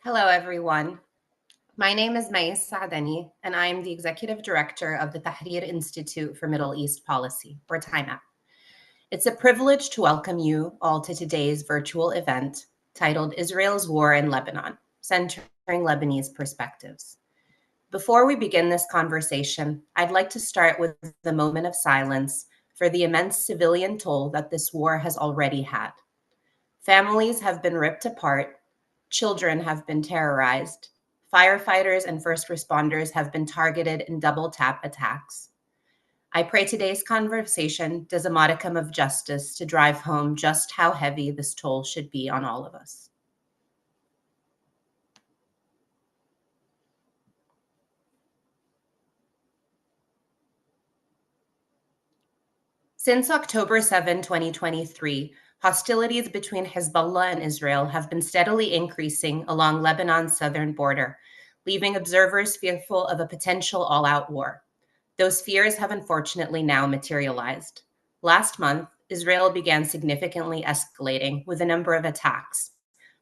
Hello, everyone. My name is Mais Saadani, and I am the Executive Director of the Tahrir Institute for Middle East Policy, or TIMAP. It's a privilege to welcome you all to today's virtual event titled Israel's War in Lebanon, Centering Lebanese Perspectives. Before we begin this conversation, I'd like to start with the moment of silence for the immense civilian toll that this war has already had. Families have been ripped apart, children have been terrorized, firefighters and first responders have been targeted in double tap attacks. I pray today's conversation does a modicum of justice to drive home just how heavy this toll should be on all of us. Since October 7, 2023, hostilities between Hezbollah and Israel have been steadily increasing along Lebanon's southern border, leaving observers fearful of a potential all-out war. Those fears have unfortunately now materialized. Last month, Israel began significantly escalating with a number of attacks,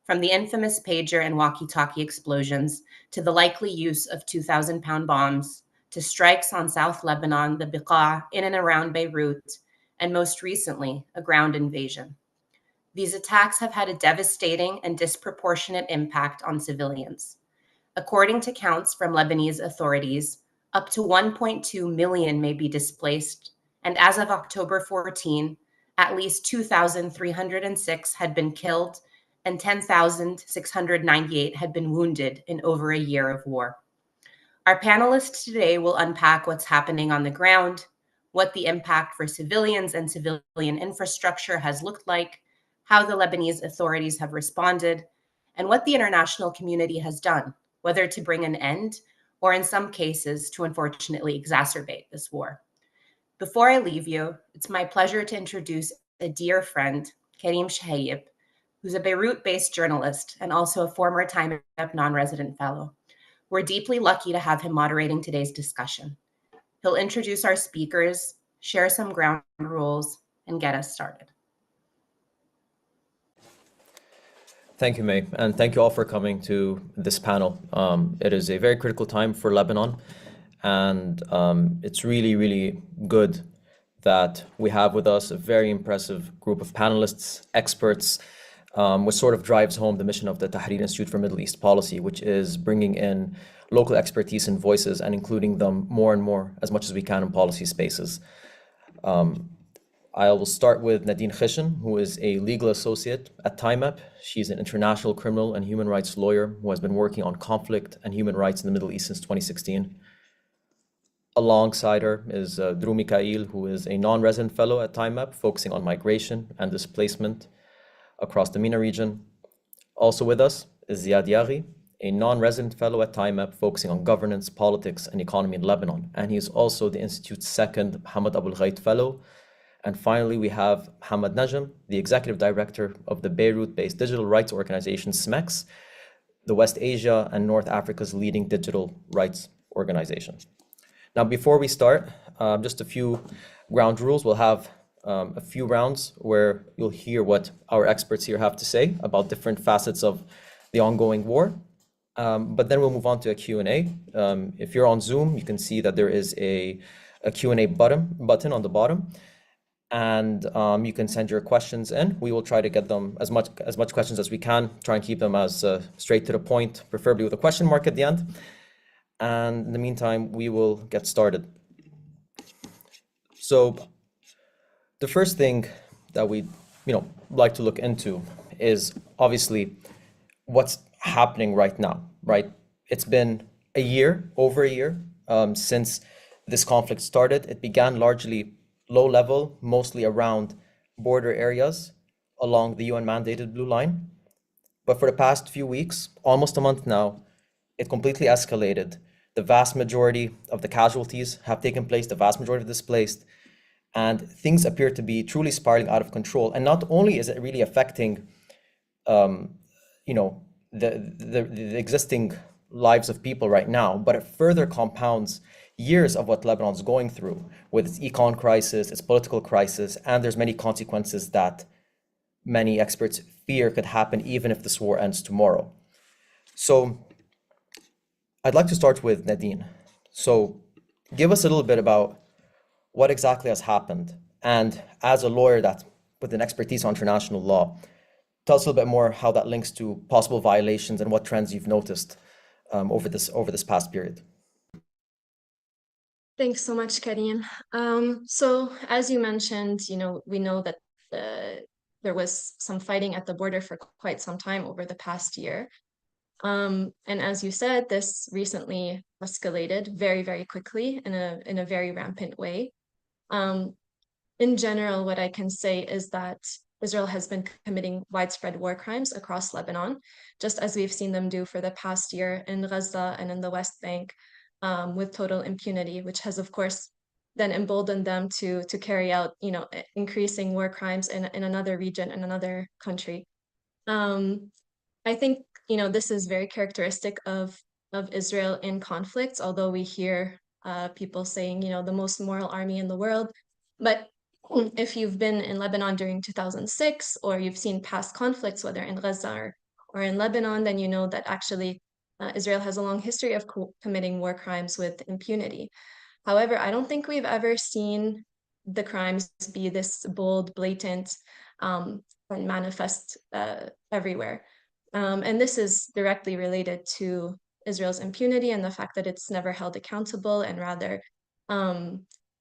from the infamous pager and walkie-talkie explosions to the likely use of 2,000-pound bombs, to strikes on South Lebanon, the Bekaa, in and around Beirut, and most recently, a ground invasion. These attacks have had a devastating and disproportionate impact on civilians. According to counts from Lebanese authorities, up to 1.2 million may be displaced, and as of October 14, at least 2,306 had been killed and 10,698 had been wounded in over a year of war. Our panelists today will unpack what's happening on the ground, what the impact for civilians and civilian infrastructure has looked like, how the Lebanese authorities have responded, and what the international community has done, whether to bring an end or in some cases to unfortunately exacerbate this war. Before I leave you, it's my pleasure to introduce a dear friend, Karim Shahayeb, who's a Beirut-based journalist and also a former Time Up non-resident fellow. We're deeply lucky to have him moderating today's discussion. He'll introduce our speakers, share some ground rules, and get us started. Thank you, May, and thank you all for coming to this panel. It is a very critical time for Lebanon, and it's really, really good that we have with us a very impressive group of panelists, experts, which sort of drives home the mission of the Tahrir Institute for Middle East Policy, which is bringing in local expertise and voices and including them more and more as much as we can in policy spaces. I will start with Nadine Khishan, who is a legal associate at TIMAP. She's an international criminal and human rights lawyer who has been working on conflict and human rights in the Middle East since 2016. Alongside her is Drew Mikhail, who is a non-resident fellow at TIMAP, focusing on migration and displacement across the MENA region. Also with us is Ziad Yaghi, a non-resident fellow at TIMAP, focusing on governance, politics, and economy in Lebanon. And he is also the Institute's second Hamad Abul Ghait Fellow. And finally, we have Hamad Najm, the executive director of the Beirut-based digital rights organization SMEX, the West Asia and North Africa's leading digital rights organization. Now, before we start, just a few ground rules. We'll have a few rounds where you'll hear what our experts here have to say about different facets of the ongoing war. But then we'll move on to a Q&A. If you're on Zoom, you can see that there is a Q&A button on the bottom. And you can send your questions in. We will try to get them as much questions as we can, try and keep them as straight to the point, preferably with a question mark at the end. And in the meantime, we will get started. So the first thing that we like to look into is obviously what's happening right now, right? It's been over a year since this conflict started. It began largely low level, mostly around border areas along the UN mandated blue line. But for the past few weeks, almost a month now, it completely escalated. The vast majority of the casualties have taken place, the vast majority of displaced, and things appear to be truly spiraling out of control. And not only is it really affecting, the existing lives of people right now, but it further compounds years of what Lebanon's going through with its econ crisis, its political crisis, and there's many consequences that many experts fear could happen even if this war ends tomorrow. So I'd like to start with Nadine. So give us a little bit about what exactly has happened. And as a lawyer that with an expertise on international law, tell us a little bit more how that links to possible violations and what trends you've noticed over this past period. Thanks so much, Karim. So as you mentioned, we know that there was some fighting at the border for quite some time over the past year. And as you said, this recently escalated very, very quickly in a very rampant way. Um, in general, what I can say is that Israel has been committing widespread war crimes across Lebanon, just as we've seen them do for the past year in Gaza and in the West Bank, with total impunity, which has, of course, then emboldened them to carry out, increasing war crimes in another region, in another country. Um, I think, this is very characteristic of Israel in conflicts, although we hear people saying, the most moral army in the world. But if you've been in Lebanon during 2006, or you've seen past conflicts, whether in Gaza or in Lebanon, then you know that actually Israel has a long history of committing war crimes with impunity. However, I don't think we've ever seen the crimes be this bold, blatant, and manifest everywhere. And this is directly related to Israel's impunity and the fact that it's never held accountable, and rather,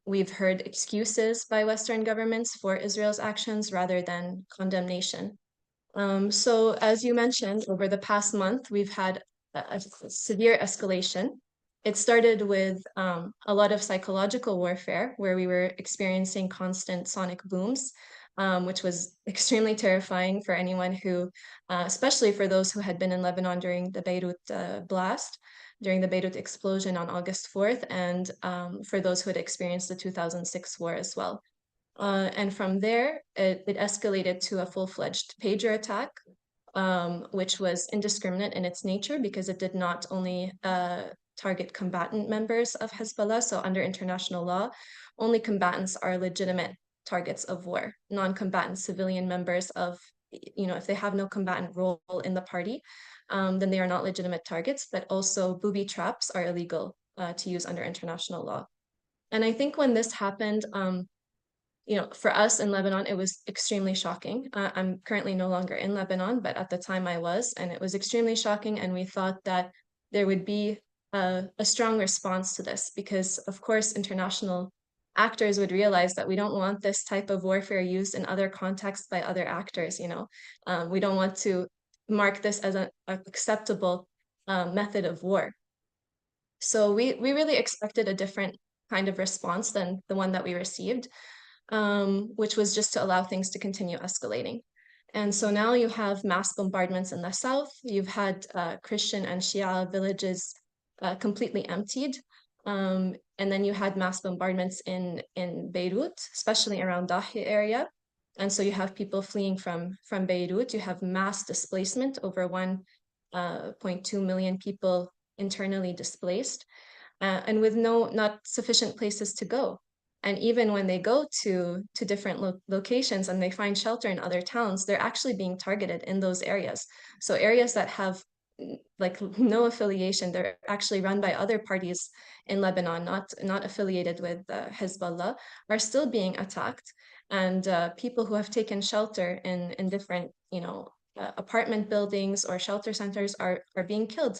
we've heard excuses by Western governments for Israel's actions rather than condemnation. So, as you mentioned, over the past month, we've had a severe escalation. It started with a lot of psychological warfare, where we were experiencing constant sonic booms, which was extremely terrifying for anyone who, especially for those who had been in Lebanon during the Beirut blast, during the Beirut explosion on August 4th, and for those who had experienced the 2006 war as well. And from there, it escalated to a full-fledged pager attack, which was indiscriminate in its nature because it did not only target combatant members of Hezbollah. So under international law, only combatants are legitimate targets of war. Non-combatant civilian members of, if they have no combatant role in the party, then they are not legitimate targets. But also booby traps are illegal to use under international law. And I think when this happened, for us in Lebanon, it was extremely shocking. I'm currently no longer in Lebanon, but at the time I was, and it was extremely shocking. And we thought that there would be a strong response to this because, of course, international actors would realize that we don't want this type of warfare used in other contexts by other actors. We don't want to mark this as an acceptable method of war. So we really expected a different kind of response than the one that we received, which was just to allow things to continue escalating. And so now you have mass bombardments in the south. You've had Christian and Shia villages completely emptied. And then you had mass bombardments in Beirut, especially around Dahi area. And so you have people fleeing from Beirut. You have mass displacement, over 1.2 million people internally displaced, and with not sufficient places to go. And even when they go to different locations and they find shelter in other towns, they're actually being targeted in those areas. So areas that have like no affiliation, they're actually run by other parties in Lebanon, not affiliated with Hezbollah, are still being attacked. And people who have taken shelter in different, apartment buildings or shelter centers are being killed.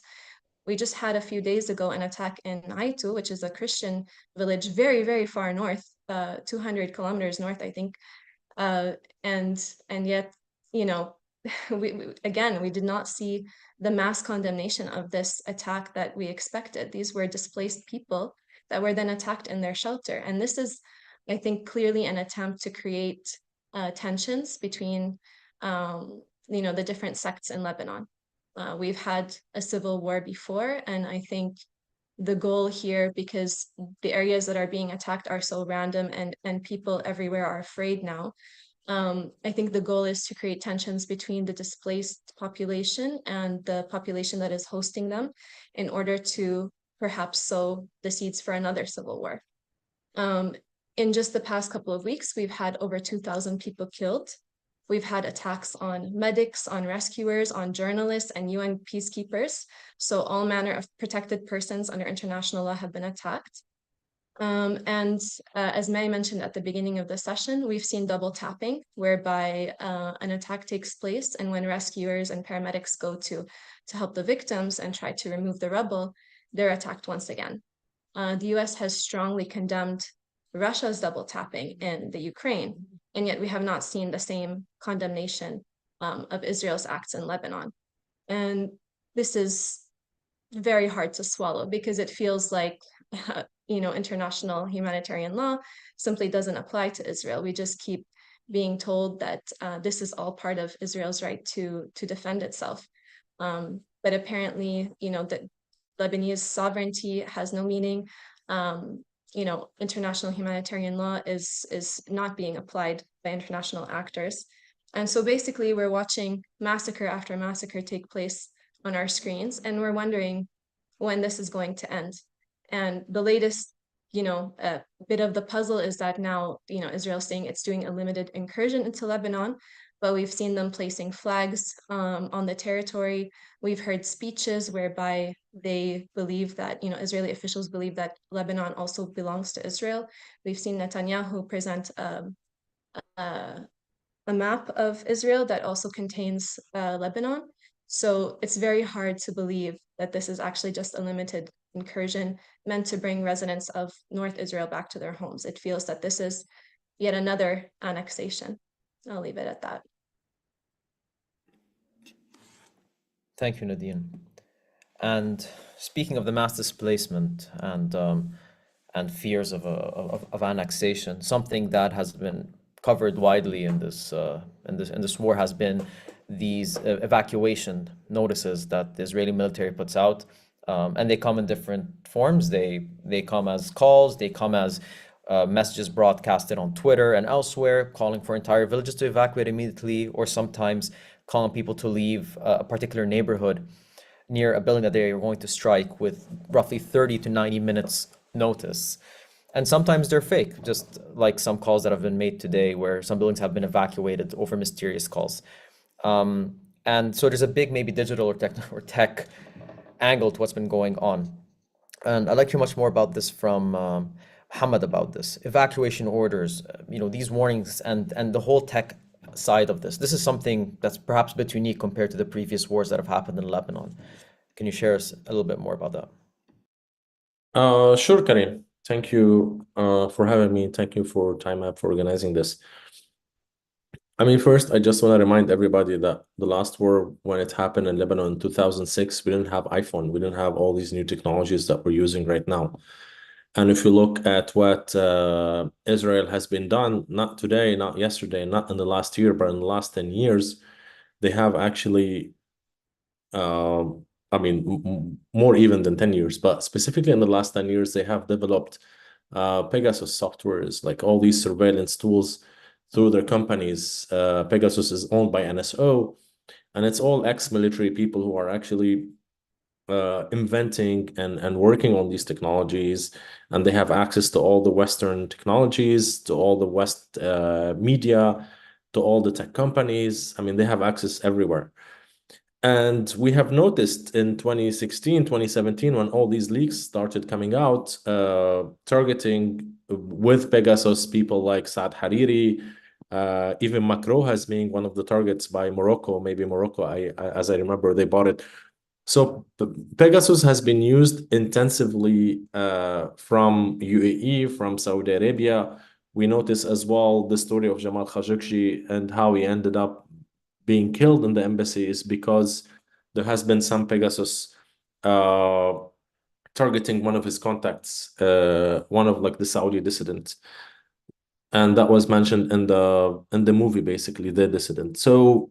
We just had a few days ago an attack in Aitu, which is a Christian village very, very far north, 200 kilometers north, I think. Uh, and yet, you know, we did not see the mass condemnation of this attack that we expected. These were displaced people that were then attacked in their shelter. And this is, I think, clearly an attempt to create tensions between, the different sects in Lebanon. We've had a civil war before, and I think the goal here, because the areas that are being attacked are so random and people everywhere are afraid now, I think the goal is to create tensions between the displaced population and the population that is hosting them in order to perhaps sow the seeds for another civil war. In just the past couple of weeks, we've had over 2,000 people killed, We've had attacks on medics, on rescuers, on journalists, and UN peacekeepers. So all manner of protected persons under international law have been attacked. And as May mentioned at the beginning of the session, we've seen double tapping, whereby an attack takes place, and when rescuers and paramedics go to help the victims and try to remove the rubble, they're attacked once again. The US has strongly condemned Russia's double tapping in the Ukraine, and yet we have not seen the same condemnation of Israel's acts in Lebanon. And this is very hard to swallow because it feels like international humanitarian law simply doesn't apply to Israel. We just keep being told that this is all part of Israel's right to defend itself. But apparently, that Lebanese sovereignty has no meaning. International humanitarian law is not being applied by international actors. And so basically, we're watching massacre after massacre take place on our screens, and we're wondering when this is going to end. And the latest, bit of the puzzle is that now, Israel's saying it's doing a limited incursion into Lebanon, but we've seen them placing flags on the territory. We've heard speeches whereby they believe that, Israeli officials believe that Lebanon also belongs to Israel. We've seen Netanyahu present a map of Israel that also contains Lebanon. So it's very hard to believe that this is actually just a limited incursion meant to bring residents of North Israel back to their homes. It feels that this is yet another annexation. I'll leave it at that. Thank you, Nadine. And speaking of the mass displacement and fears of annexation, something that has been covered widely in this war has been these evacuation notices that the Israeli military puts out, and they come in different forms. They come as calls, they come as messages broadcasted on Twitter and elsewhere, calling for entire villages to evacuate immediately, or sometimes calling people to leave a particular neighborhood near a building that they are going to strike with roughly 30 to 90 minutes notice. And sometimes they're fake, just like some calls that have been made today where some buildings have been evacuated over mysterious calls. And so there's a big maybe digital or tech angle to what's been going on. And I'd like to hear much more about this from Hamad about this. Evacuation orders, these warnings and the whole tech side of this. This is something that's perhaps a bit unique compared to the previous wars that have happened in Lebanon. Can you share us a little bit more about that? Sure, Karim. Thank you for having me. Thank you for Time Up for organizing this. I mean, first, I just want to remind everybody that the last war, when it happened in Lebanon in 2006, we didn't have iPhone. We didn't have all these new technologies that we're using right now. And if you look at what Israel has been done, not today, not yesterday, not in the last year, but in the last 10 years, they have actually, I mean, more even than 10 years, but specifically in the last 10 years, they have developed Pegasus softwares, like all these surveillance tools through their companies. Pegasus is owned by NSO, and it's all ex-military people who are actually inventing and working on these technologies, and they have access to all the Western technologies, to all the West media, to all the tech companies. I mean, they have access everywhere. And we have noticed in 2016, 2017, when all these leaks started coming out, targeting with Pegasus people like Saad Hariri, even Macron has been one of the targets by Morocco. Maybe Morocco, as I remember, they bought it. So Pegasus has been used intensively from UAE, from Saudi Arabia. We notice as well the story of Jamal Khashoggi and how he ended up being killed in the embassy is because there has been some Pegasus targeting one of his contacts, one of like the Saudi dissident. And that was mentioned in the movie, basically, The Dissident. So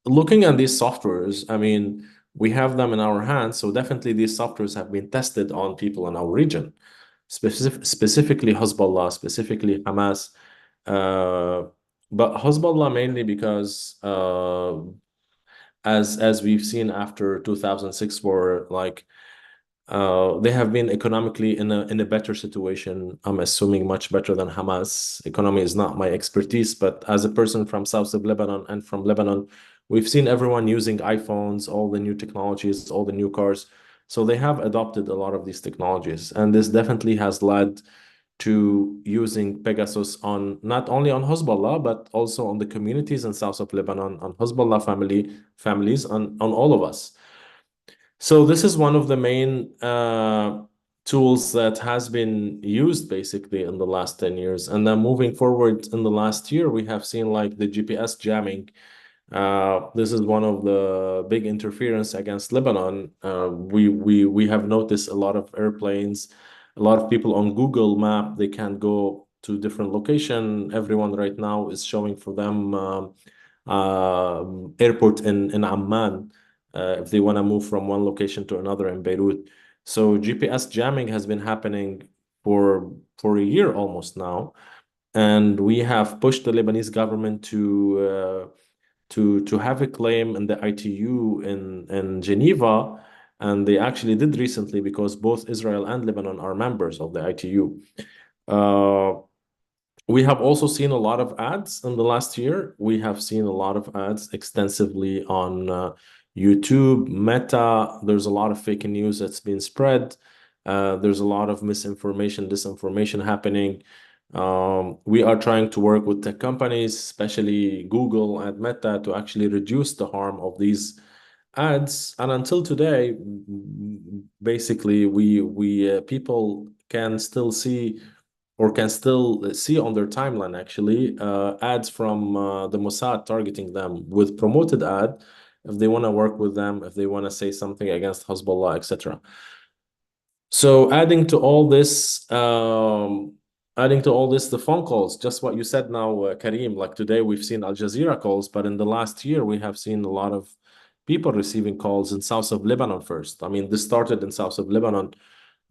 looking at these softwares, I mean, we have them in our hands. So definitely these softwares have been tested on people in our region, specifically Hezbollah, specifically Hamas. But Hezbollah mainly because as we've seen after 2006 war, like They have been economically in a better situation. I'm assuming much better than Hamas. Economy is not my expertise, but as a person from south of Lebanon and from Lebanon, we've seen everyone using iPhones, all the new technologies, all the new cars. So they have adopted a lot of these technologies, and this definitely has led to using Pegasus on not only on Hezbollah, but also on the communities in south of Lebanon, on Hezbollah families, on all of us. So this is one of the main tools that has been used basically in the last 10 years. And then moving forward in the last year, we have seen like the GPS jamming. This is one of the big interference against Lebanon. We have noticed a lot of airplanes, a lot of people on Google Map, they can go to different location. Everyone right now is showing for them airport in Amman if they want to move from one location to another in Beirut. So GPS jamming has been happening for a year almost now, and we have pushed the Lebanese government to have a claim in the ITU in Geneva, and they actually did recently because both Israel and Lebanon are members of the ITU. We have also seen a lot of ads in the last year. We have seen a lot of ads extensively on YouTube, Meta. There's a lot of fake news that's been spread. There's a lot of misinformation, disinformation happening. We are trying to work with tech companies, especially Google and Meta, to actually reduce the harm of these ads. And until today, basically, we people can still see or can still see on their timeline actually ads from the Mossad targeting them with promoted ad if they want to work with them, if they want to say something against Hezbollah, etc. So adding to all this, the phone calls, just what you said now, Karim, like today we've seen Al Jazeera calls, but in the last year we have seen a lot of people receiving calls in south of Lebanon first. I mean, this started in south of Lebanon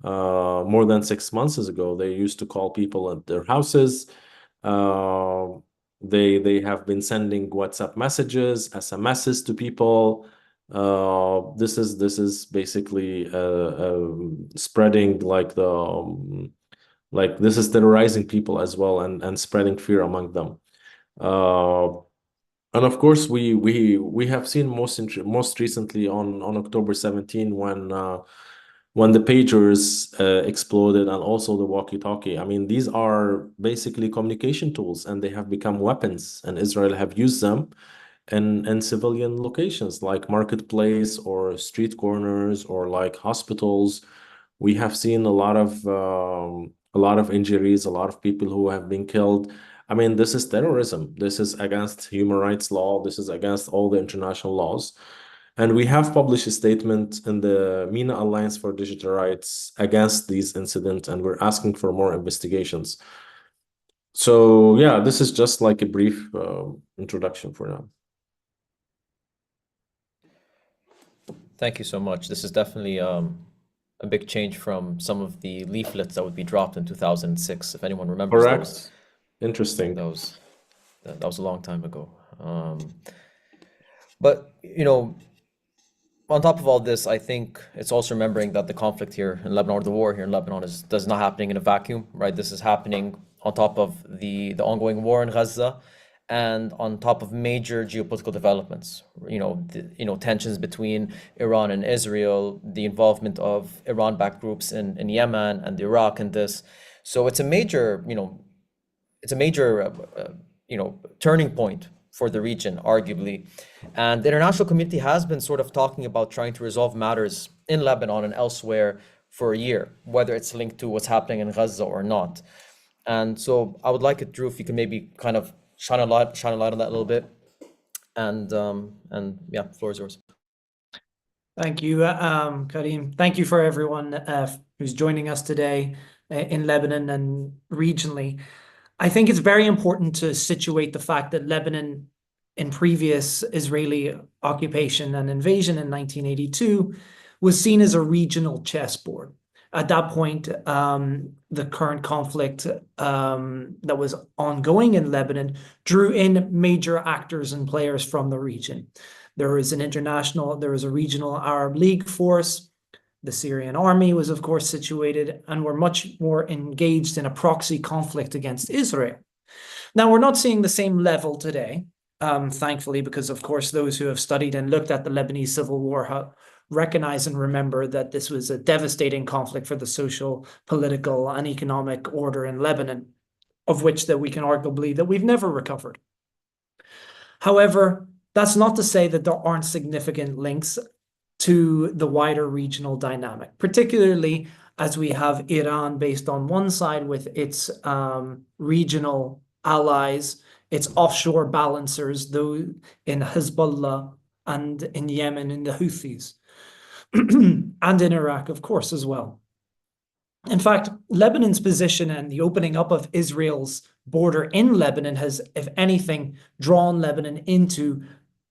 more than 6 months ago. They used to call people at their houses. They have been sending WhatsApp messages, SMSs to people. This is basically spreading like like this is terrorizing people as well and spreading fear among them. And of course, we have seen most recently on October 17 when the pagers exploded and also the walkie-talkie. I mean, these are basically communication tools and they have become weapons, and Israel have used them in civilian locations like marketplace or street corners or like hospitals. We have seen a lot of injuries, a lot of people who have been killed. I mean, this is terrorism. This is against human rights law. This is against all the international laws. And we have published a statement in the MENA Alliance for Digital Rights against these incidents, and we're asking for more investigations. So yeah, this is just like a brief introduction for now. Thank you so much. This is definitely a big change from some of the leaflets that would be dropped in 2006, if anyone remembers Correct. those. Interesting. That was a long time ago. But on top of all this, I think it's also remembering that the conflict here in Lebanon, or the war here in Lebanon, is not happening in a vacuum, right? This is happening on top of the ongoing war in Gaza, and on top of major geopolitical developments. Tensions between Iran and Israel, the involvement of Iran-backed groups in Yemen and Iraq in this. So it's a major, turning point for the region, arguably. And the international community has been sort of talking about trying to resolve matters in Lebanon and elsewhere for a year, whether it's linked to what's happening in Gaza or not. And so I would like it, Drew, if you can maybe kind of shine a light on that a little bit. And yeah, the floor is yours. Thank you, Karim. Thank you for everyone who's joining us today in Lebanon and regionally. I think it's very important to situate the fact that Lebanon, in previous Israeli occupation and invasion in 1982, was seen as a regional chessboard. At that point, the current conflict that was ongoing in Lebanon drew in major actors and players from the region. There was a regional Arab League force. The Syrian army was, of course, situated and were much more engaged in a proxy conflict against Israel. Now, we're not seeing the same level today, thankfully, because, of course, those who have studied and looked at the Lebanese civil war recognize and remember that this was a devastating conflict for the social, political, and economic order in Lebanon, of which that we can arguably that we've never recovered. However, that's not to say that there aren't significant links to the wider regional dynamic, particularly as we have Iran based on one side with its regional allies, its offshore balancers, though in Hezbollah and in Yemen in the Houthis, and in Iraq, of course, as well. In fact, Lebanon's position and the opening up of Israel's border in Lebanon has, if anything, drawn Lebanon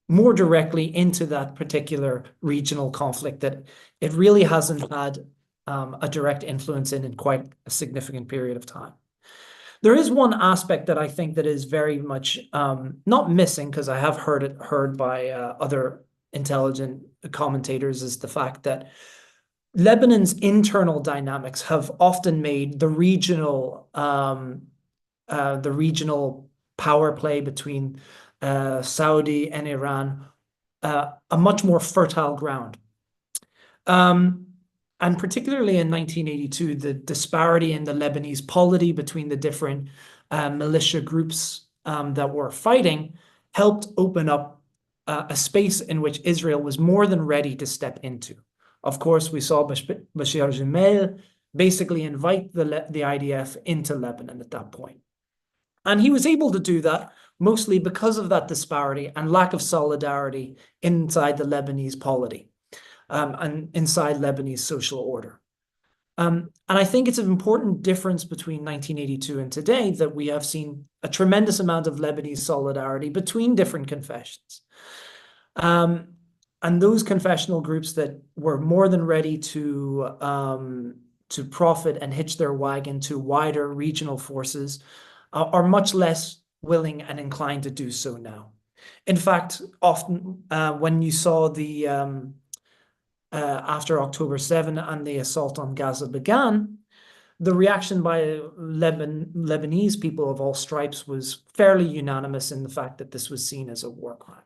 more directly into that particular regional conflict that it really hasn't had a direct influence in quite a significant period of time. There is one aspect that I think that is very much not missing, because I have heard by other intelligent commentators, is the fact that Lebanon's internal dynamics have often made the regional power play between Saudi and Iran a much more fertile ground. And particularly in 1982, the disparity in the Lebanese polity between the different militia groups that were fighting helped open up a space in which Israel was more than ready to step into. Of course, we saw Bashir Gemayel basically invite the IDF into Lebanon at that point. And he was able to do that mostly because of that disparity and lack of solidarity inside the Lebanese polity and inside Lebanese social order. And I think it's an important difference between 1982 and today that we have seen a tremendous amount of Lebanese solidarity between different confessions. And those confessional groups that were more than ready to profit and hitch their wagon to wider regional forces are much less willing and inclined to do so now. In fact, often when you saw the after October 7 and the assault on Gaza began, the reaction by Lebanese people of all stripes was fairly unanimous in the fact that this was seen as a war crime.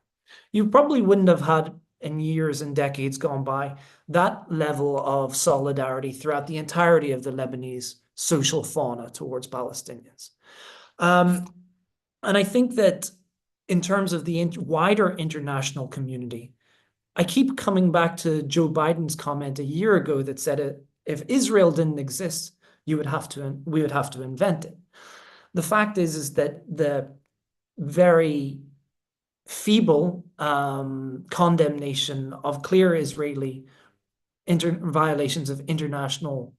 You probably wouldn't have had in years and decades gone by that level of solidarity throughout the entirety of the Lebanese social fauna towards Palestinians. And I think that in terms of the wider international community, I keep coming back to Joe Biden's comment a year ago that said, if Israel didn't exist, we would have to invent it. The fact is that the very feeble condemnation of clear Israeli violations of international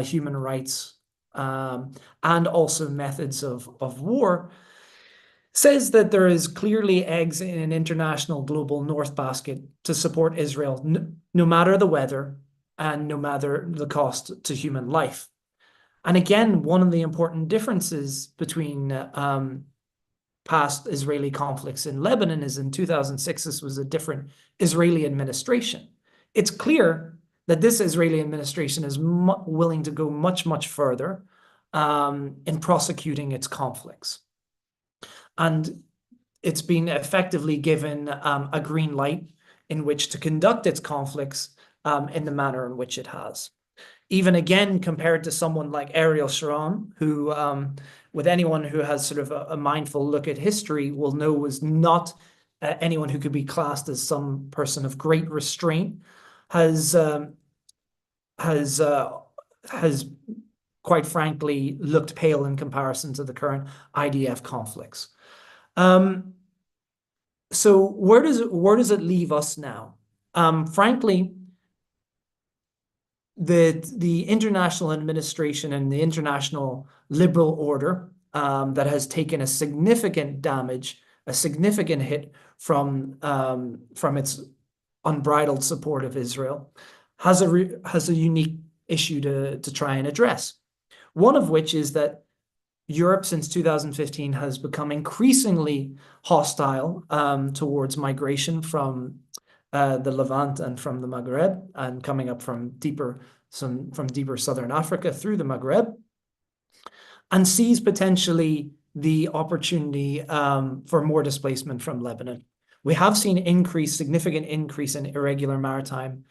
human rights and also methods of war says that there is clearly eggs in an international global north basket to support Israel, no matter the weather and no matter the cost to human life. And again, one of the important differences between past Israeli conflicts in Lebanon is in 2006, this was a different Israeli administration. It's clear that this Israeli administration is willing to go much, much further in prosecuting its conflicts. And it's been effectively given a green light in which to conduct its conflicts in the manner in which it has. Even again, compared to someone like Ariel Sharon, who, with anyone who has sort of a mindful look at history, will know was not anyone who could be classed as some person of great restraint, has quite frankly looked pale in comparison to the current IDF conflicts. So where does it leave us now? Frankly, the international administration and the international liberal order that has taken a significant damage, a significant hit from its unbridled support of Israel, has a unique issue to try and address. One of which is that Europe since 2015 has become increasingly hostile towards migration from the Levant and from the Maghreb, and coming up from deeper southern Africa through the Maghreb, and sees potentially the opportunity for more displacement from Lebanon. We have seen significant increase in irregular maritime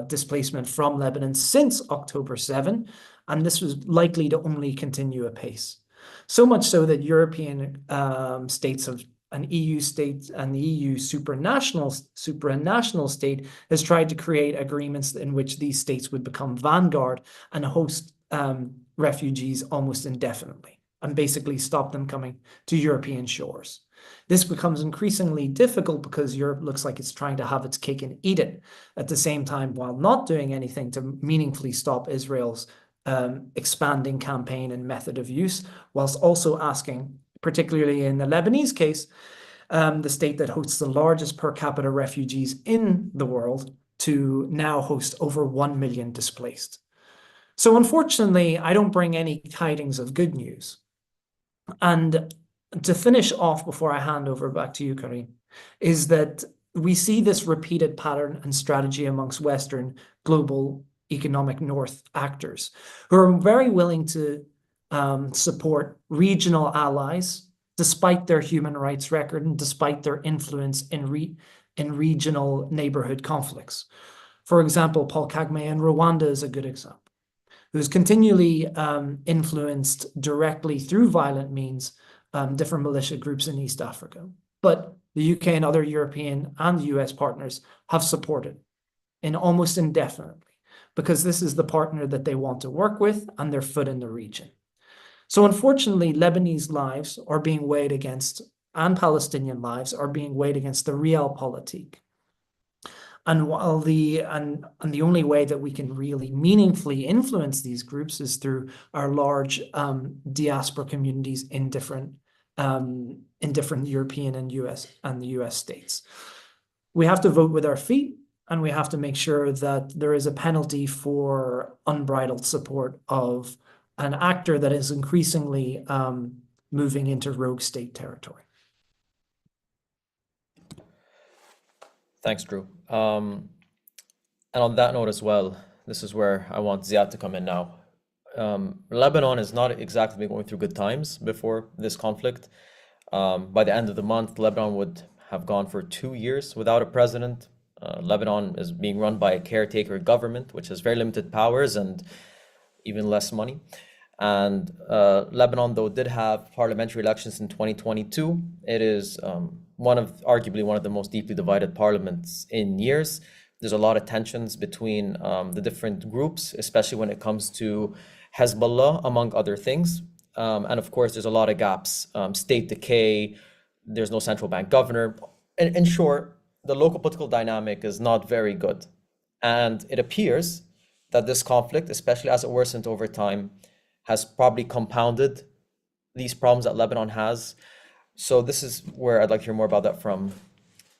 displacement from Lebanon since October 7, and this was likely to only continue apace. So much so that European states have an EU state and the EU supranational state has tried to create agreements in which these states would become vanguard and host refugees almost indefinitely and basically stop them coming to European shores. This becomes increasingly difficult because Europe looks like it's trying to have its cake and eat it at the same time, while not doing anything to meaningfully stop Israel's expanding campaign and method of use, whilst also asking, particularly in the Lebanese case, the state that hosts the largest per capita refugees in the world, to now host over 1 million displaced. So unfortunately, I don't bring any tidings of good news. And to finish off before I hand over back to you, Karim, is that we see this repeated pattern and strategy amongst Western global economic North actors who are very willing to support regional allies despite their human rights record and despite their influence in regional neighborhood conflicts. For example, Paul Kagame in Rwanda is a good example, who's continually influenced directly through violent means different militia groups in East Africa. But the UK and other European and US partners have supported in almost indefinitely, because this is the partner that they want to work with and their foot in the region. So unfortunately, Lebanese lives are being weighed against, and Palestinian lives are being weighed against the realpolitik. And while the only way that we can really meaningfully influence these groups is through our large diaspora communities in different European and the US states. We have to vote with our feet, and we have to make sure that there is a penalty for unbridled support of an actor that is increasingly moving into rogue state territory. Thanks, Drew. And on that note as well, this is where I want Ziad to come in now. Lebanon is not exactly going through good times before this conflict. By the end of the month, Lebanon would have gone for 2 years without a president. Lebanon is being run by a caretaker government, which has very limited powers and even less money. And Lebanon, though, did have parliamentary elections in 2022. It is arguably one of the most deeply divided parliaments in years. There's a lot of tensions between the different groups, especially when it comes to Hezbollah, among other things. And of course, there's a lot of gaps, state decay, there's no central bank governor. In short, the local political dynamic is not very good. And it appears that this conflict, especially as it worsened over time, has probably compounded these problems that Lebanon has. So this is where I'd like to hear more about that from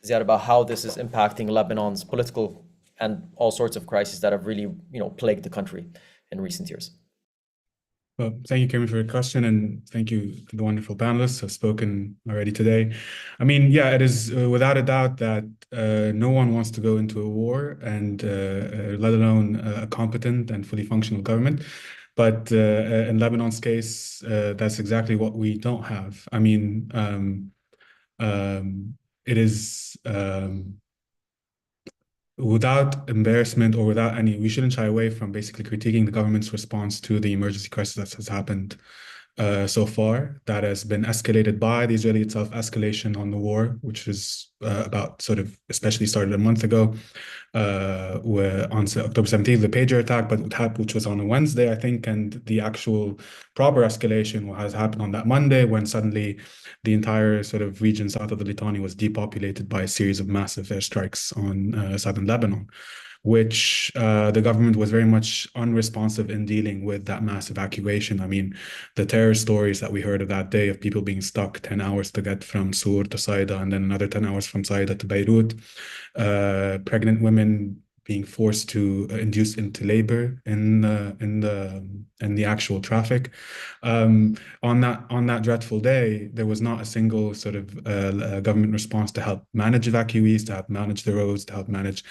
Ziad, about how this is impacting Lebanon's political and all sorts of crises that have really, plagued the country in recent years. Well, thank you, Karim, for your question, and thank you to the wonderful panelists who have spoken already today. I mean, yeah, it is without a doubt that no one wants to go into a war, and let alone a competent and fully functional government. But in Lebanon's case, that's exactly what we don't have. I mean, it is without embarrassment or without we shouldn't shy away from basically critiquing the government's response to the emergency crisis that has happened so far. That has been escalated by the Israeli itself, escalation on the war, which is about especially started a month ago, where on October 17th, the pager attack, which was on a Wednesday, I think, and the actual proper escalation has happened on that Monday, when suddenly the entire region south of the Litani was depopulated by a series of massive airstrikes on southern Lebanon, which the government was very much unresponsive in dealing with that mass evacuation. I mean, the terror stories that we heard of that day of people being stuck 10 hours to get from Sur to Saida, and then another 10 hours from Saida to Beirut, pregnant women being forced to induce into labor in the actual traffic. On that dreadful day, there was not a single sort of government response to help manage evacuees, to help manage the roads, to help manage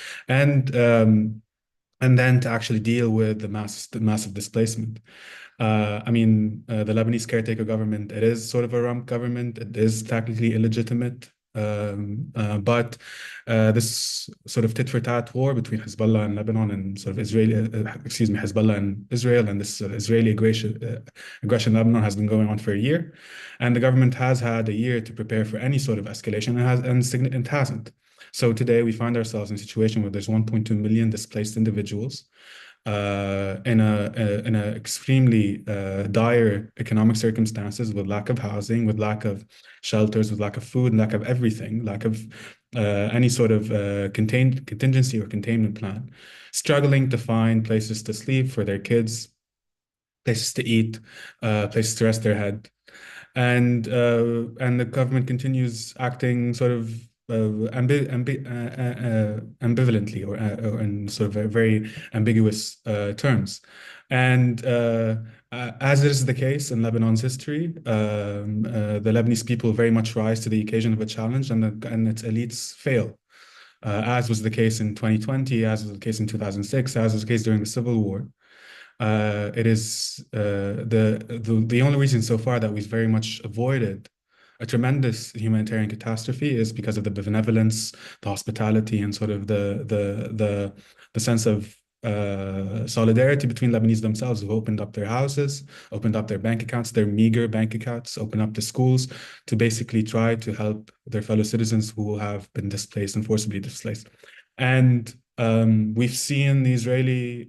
and then to actually deal with the massive displacement. The Lebanese caretaker government, it is sort of a rump government. It is technically illegitimate. But this sort of tit for tat war between Hezbollah and Lebanon and sort of Hezbollah and Israel, and this Israeli aggression in Lebanon has been going on for a year. And the government has had a year to prepare for any sort of escalation and it hasn't. So today we find ourselves in a situation where there's 1.2 million displaced individuals in a extremely dire economic circumstances, with lack of housing, with lack of shelters, with lack of food, lack of everything, lack of any sort of contingency or containment plan, struggling to find places to sleep for their kids, places to eat, places to rest their head. And the government continues acting sort of ambivalently or in sort of very ambiguous terms. And as is the case in Lebanon's history, the Lebanese people very much rise to the occasion of a challenge, and its elites fail. As was the case in 2020, as was the case in 2006, as was the case during the Civil War. It is the only reason so far that we've very much avoided a tremendous humanitarian catastrophe is because of the benevolence, the hospitality, and sort of the sense of solidarity between Lebanese themselves, who've opened up their houses, opened up their bank accounts, their meager bank accounts, opened up the schools to basically try to help their fellow citizens who have been displaced and forcibly displaced. And we've seen the Israeli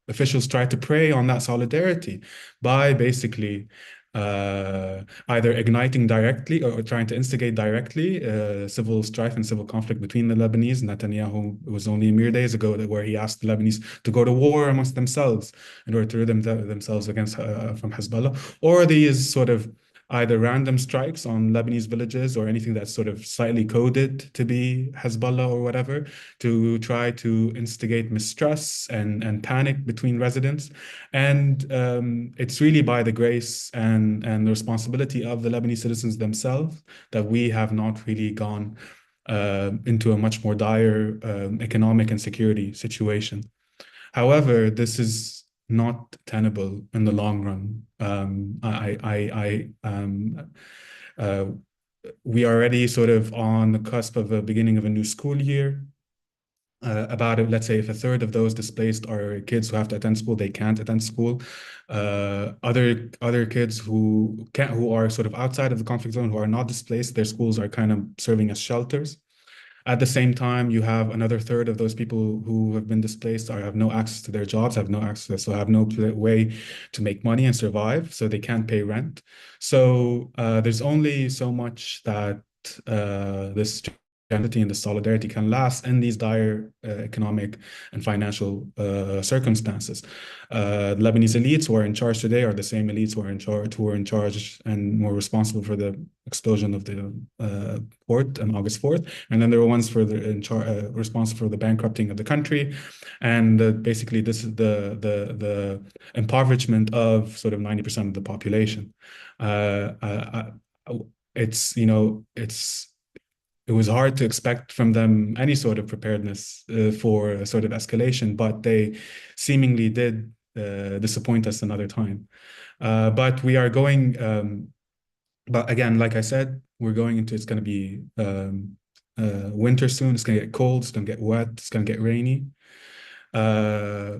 officials try to prey on that solidarity by basically either igniting directly or trying to instigate directly civil strife and civil conflict between the Lebanese. Netanyahu, it was only mere days ago where he asked the Lebanese to go to war amongst themselves in order to rid themselves against from Hezbollah, or these sort of either random strikes on Lebanese villages or anything that's sort of slightly coded to be Hezbollah or whatever, to try to instigate mistrust and panic between residents. And it's really by the grace and the responsibility of the Lebanese citizens themselves that we have not really gone into a much more dire economic and security situation. However, this is not tenable in the long run. We are already sort of on the cusp of the beginning of a new school year. Let's say if a third of those displaced are kids who have to attend school, they can't attend school. Other kids who are sort of outside of the conflict zone, who are not displaced, their schools are kind of serving as shelters. At the same time, you have another third of those people who have been displaced or have no access to their jobs, have no way to make money and survive, so they can't pay rent. So there's only so much that this identity and the solidarity can last in these dire economic and financial circumstances. The Lebanese elites who are in charge today are the same elites who were in charge and were responsible for the explosion of the port on August 4th. And then there were ones responsible for the bankrupting of the country. And basically this is the impoverishment of sort of 90% of the population. It was hard to expect from them any sort of preparedness for a sort of escalation, but they seemingly did disappoint us another time. But we are going, but again, like I said, it's going to be winter soon. It's going to get cold, it's going to get wet, it's going to get rainy.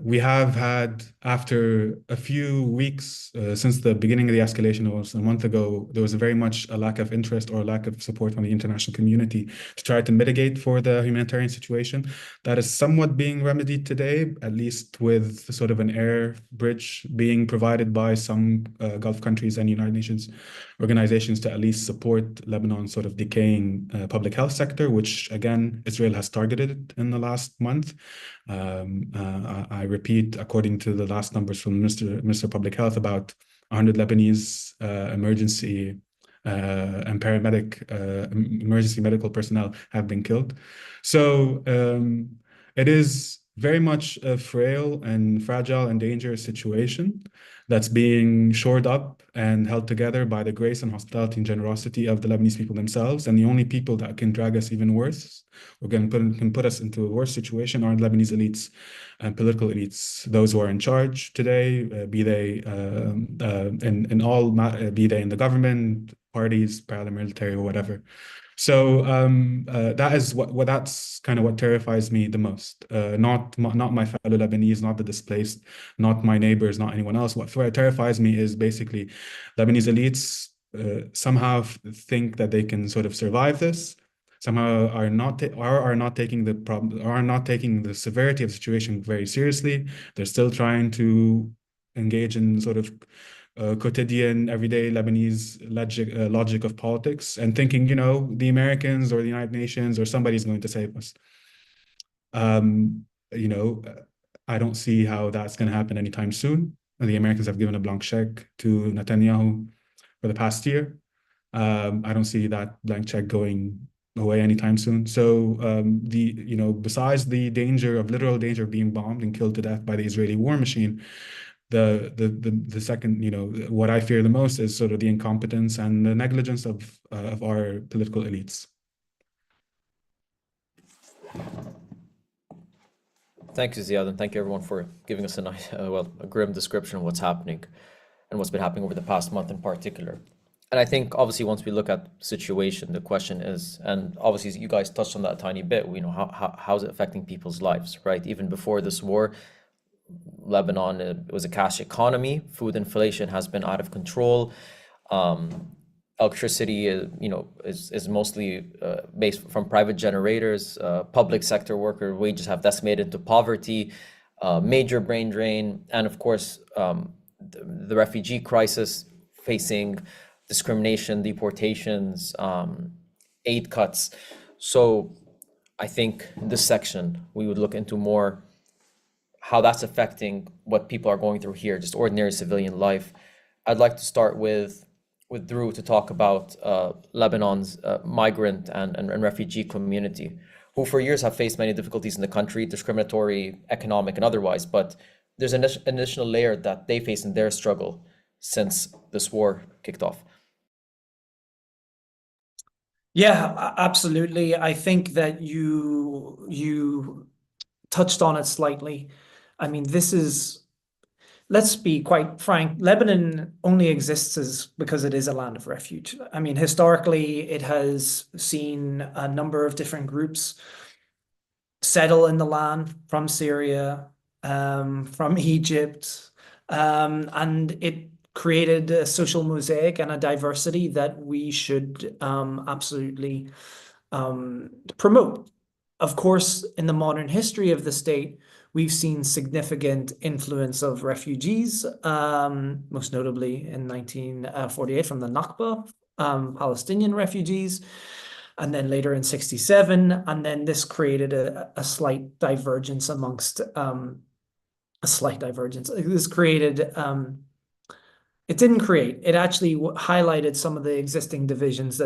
We have had, after a few weeks since the beginning of the escalation, almost a month ago, there was very much a lack of interest or a lack of support from the international community to try to mitigate for the humanitarian situation. That is somewhat being remedied today, at least with sort of an air bridge being provided by some Gulf countries and United Nations organizations to at least support Lebanon's sort of decaying public health sector, which again, Israel has targeted in the last month. I repeat, according to the last numbers from Minister of Public Health, about 100 Lebanese emergency and emergency medical personnel have been killed. So it is very much a frail and fragile and dangerous situation that's being shored up and held together by the grace and hospitality and generosity of the Lebanese people themselves. And the only people that can drag us even worse, or can put us into a worse situation, are Lebanese elites and political elites, those who are in charge today, be they be they in the government, parties, paramilitary, or whatever. So that is that's kind of what terrifies me the most. Not my fellow Lebanese, not the displaced, not my neighbors, not anyone else. What terrifies me is basically Lebanese elites somehow think that they can sort of survive this. Somehow are not taking the severity of the situation very seriously. They're still trying to engage in sort of quotidian, everyday Lebanese logic of politics, and thinking, the Americans or the United Nations or somebody's going to save us. You know, I don't see how that's going to happen anytime soon. The Americans have given a blank check to Netanyahu for the past year. I don't see that blank check going away anytime soon. So besides the literal danger of being bombed and killed to death by the Israeli war machine, the second, what I fear the most is sort of the incompetence and the negligence of our political elites. Thank you, Ziad, and thank you everyone for giving us a nice, a grim description of what's happening and what's been happening over the past month in particular. And I think obviously once we look at the situation, the question is, and obviously you guys touched on that a tiny bit, how's it affecting people's lives, right? Even before this war, Lebanon, it was a cash economy. Food inflation has been out of control. Electricity, is mostly based from private generators. Public sector worker wages have decimated to poverty. Major brain drain, and of course, the refugee crisis, facing discrimination, deportations, aid cuts. So I think in this section we would look into more how that's affecting what people are going through here, just ordinary civilian life. I'd like to start with Drew to talk about Lebanon's migrant and refugee community, who for years have faced many difficulties in the country, discriminatory, economic, and otherwise, but there's an additional layer that they face in their struggle since this war kicked off. Yeah, absolutely. I think that you touched on it slightly. I mean, let's be quite frank, Lebanon only exists because it is a land of refuge. I mean, historically, it has seen a number of different groups settle in the land from Syria, from Egypt, and it created a social mosaic and a diversity that we should absolutely promote. Of course, in the modern history of the state, we've seen significant influence of refugees, most notably in 1948 from the Nakba, Palestinian refugees, and then later in 1967. And then this created a slight divergence amongst, This created, it actually highlighted some of the existing divisions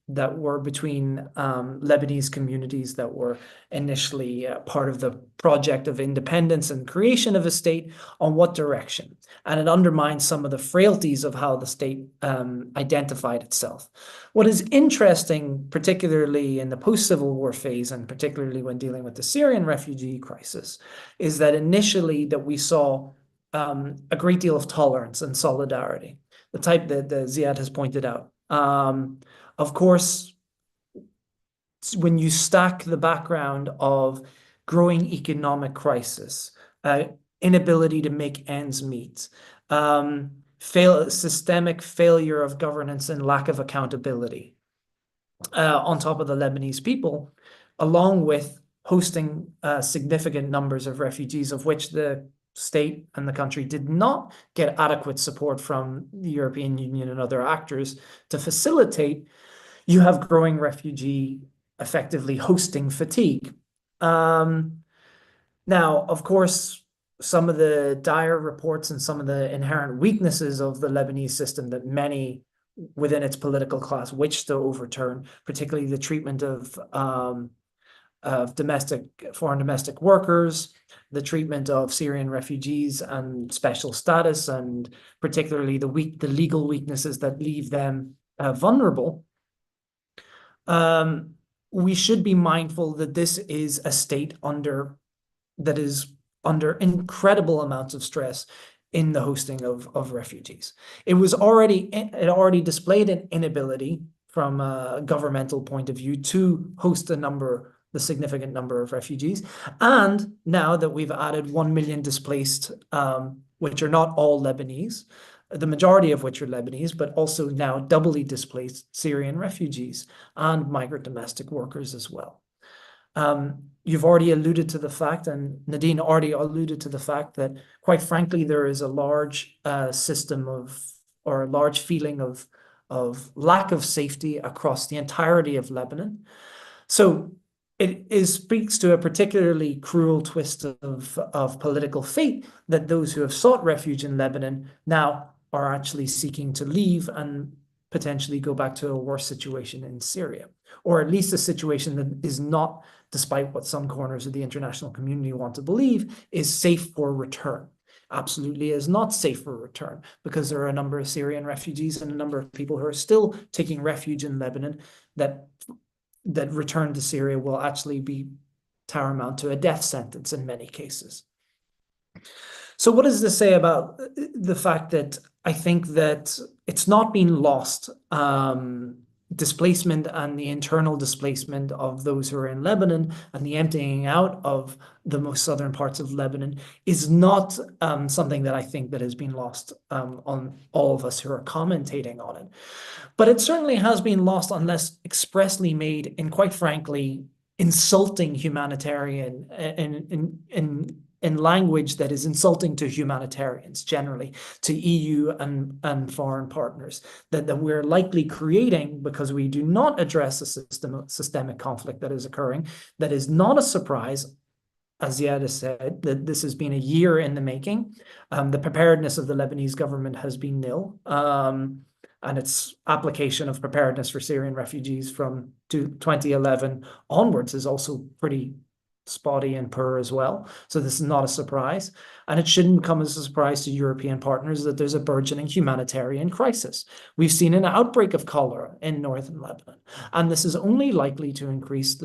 that were between Lebanese communities that were initially part of the project of independence and creation of a state, on what direction. And it undermines some of the frailties of how the state identified itself. What is interesting, particularly in the post-Civil War phase, and particularly when dealing with the Syrian refugee crisis, is that initially that we saw a great deal of tolerance and solidarity, the type that Ziad has pointed out. Of course, when you stack the background of growing economic crisis, inability to make ends meet, systemic failure of governance and lack of accountability, on top of the Lebanese people, along with hosting significant numbers of refugees, of which the state and the country did not get adequate support from the European Union and other actors to facilitate, you have growing refugee effectively hosting fatigue. Now, of course, some of the dire reports and some of the inherent weaknesses of the Lebanese system that many within its political class which to overturn, particularly the treatment of foreign domestic workers, the treatment of Syrian refugees and special status, and particularly the legal weaknesses that leave them vulnerable. We should be mindful that this is a state that is under incredible amounts of stress in the hosting of refugees. It already displayed an inability from a governmental point of view to host the significant number of refugees. And now that we've added 1 million displaced, which are not all Lebanese, the majority of which are Lebanese, but also now doubly displaced Syrian refugees and migrant domestic workers as well. You've already alluded to the fact, and Nadine already alluded to the fact that, quite frankly, there is a large or a large feeling of lack of safety across the entirety of Lebanon. So it speaks to a particularly cruel twist of political fate that those who have sought refuge in Lebanon now are actually seeking to leave and potentially go back to a worse situation in Syria, or at least a situation that is not, despite what some corners of the international community want to believe, is safe for return. Absolutely is not safe for return, because there are a number of Syrian refugees and a number of people who are still taking refuge in Lebanon that return to Syria will actually be tantamount to a death sentence in many cases. So what does this say about the fact that I think that it's not been lost? Displacement and the internal displacement of those who are in Lebanon and the emptying out of the most southern parts of Lebanon is not something that I think that has been lost on all of us who are commentating on it. But it certainly has been lost unless expressly made in, quite frankly, insulting humanitarian in language that is insulting to humanitarians generally, to EU and foreign partners, that we're likely creating because we do not address a systemic conflict that is occurring. That is not a surprise. As Ziad has said, that this has been a year in the making. The preparedness of the Lebanese government has been nil. And its application of preparedness for Syrian refugees from 2011 onwards is also pretty spotty and poor as well. So this is not a surprise. And it shouldn't come as a surprise to European partners that there's a burgeoning humanitarian crisis. We've seen an outbreak of cholera in northern Lebanon, and this is only likely to increase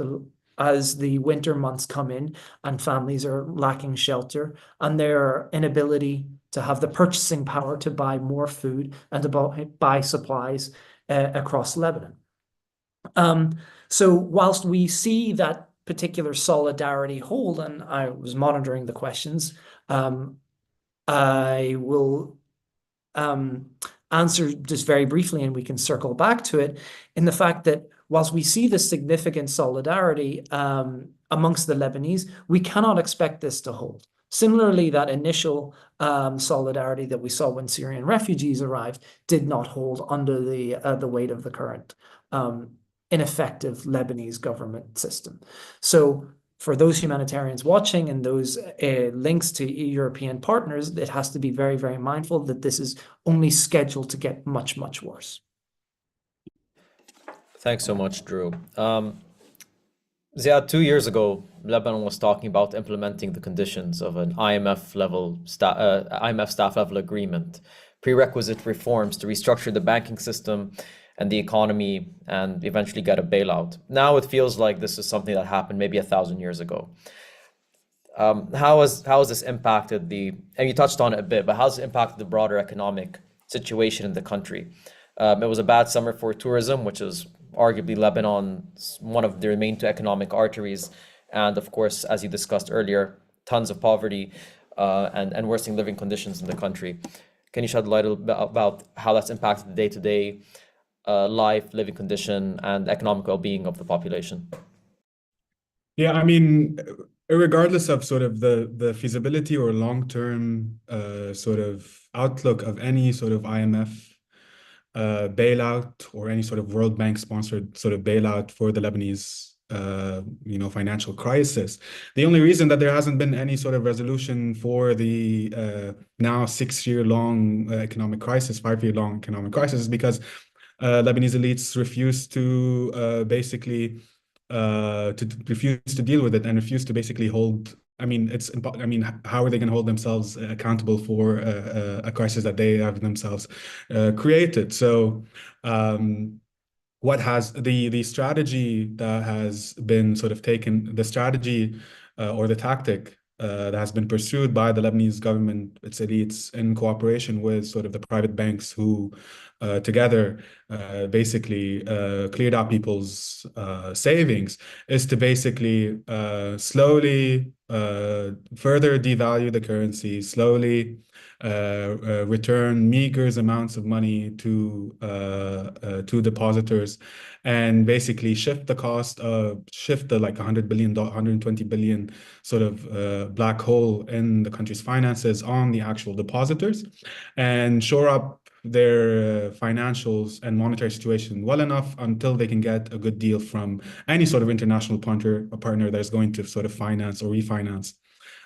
as the winter months come in and families are lacking shelter and their inability to have the purchasing power to buy more food and to buy supplies across Lebanon. So whilst we see that particular solidarity hold, and I was monitoring the questions, I will answer just very briefly, and we can circle back to it, in the fact that whilst we see this significant solidarity amongst the Lebanese, we cannot expect this to hold. Similarly, that initial solidarity that we saw when Syrian refugees arrived did not hold under the weight of the current ineffective Lebanese government system. So for those humanitarians watching and those links to European partners, it has to be very, very mindful that this is only scheduled to get much, much worse. Thanks so much, Drew. Ziad, 2 years ago, Lebanon was talking about implementing the conditions of an IMF staff level agreement, prerequisite reforms to restructure the banking system and the economy and eventually get a bailout. Now it feels like this is something that happened maybe 1,000 years ago. How has this impacted and you touched on it a bit, but how has it impacted the broader economic situation in the country? It was a bad summer for tourism, which is arguably Lebanon's one of their main two economic arteries. And of course, as you discussed earlier, tons of poverty and worsening living conditions in the country. Can you shed light about how that's impacted the day-to-day life, living condition, and economic well-being of the population? Yeah, I mean, regardless of sort of the feasibility or long-term sort of outlook of any sort of IMF bailout or any sort of World Bank sponsored sort of bailout for the Lebanese financial crisis. The only reason that there hasn't been any sort of resolution for the now 6-year long economic crisis, 5-year long economic crisis, is because Lebanese elites refuse to basically refuse to deal with it and refuse to basically hold. I mean, how are they going to hold themselves accountable for a crisis that they have themselves created? So, what has the strategy that has been sort of taken, the strategy or the tactic that has been pursued by the Lebanese government, its elites, in cooperation with sort of the private banks who together basically cleared out people's savings, is to basically slowly further devalue the currency, slowly return meager amounts of money to depositors, and basically shift the like $100 billion, 120 billion sort of black hole in the country's finances on the actual depositors, and shore up their financials and monetary situation well enough until they can get a good deal from any sort of international partner that is going to sort of finance or refinance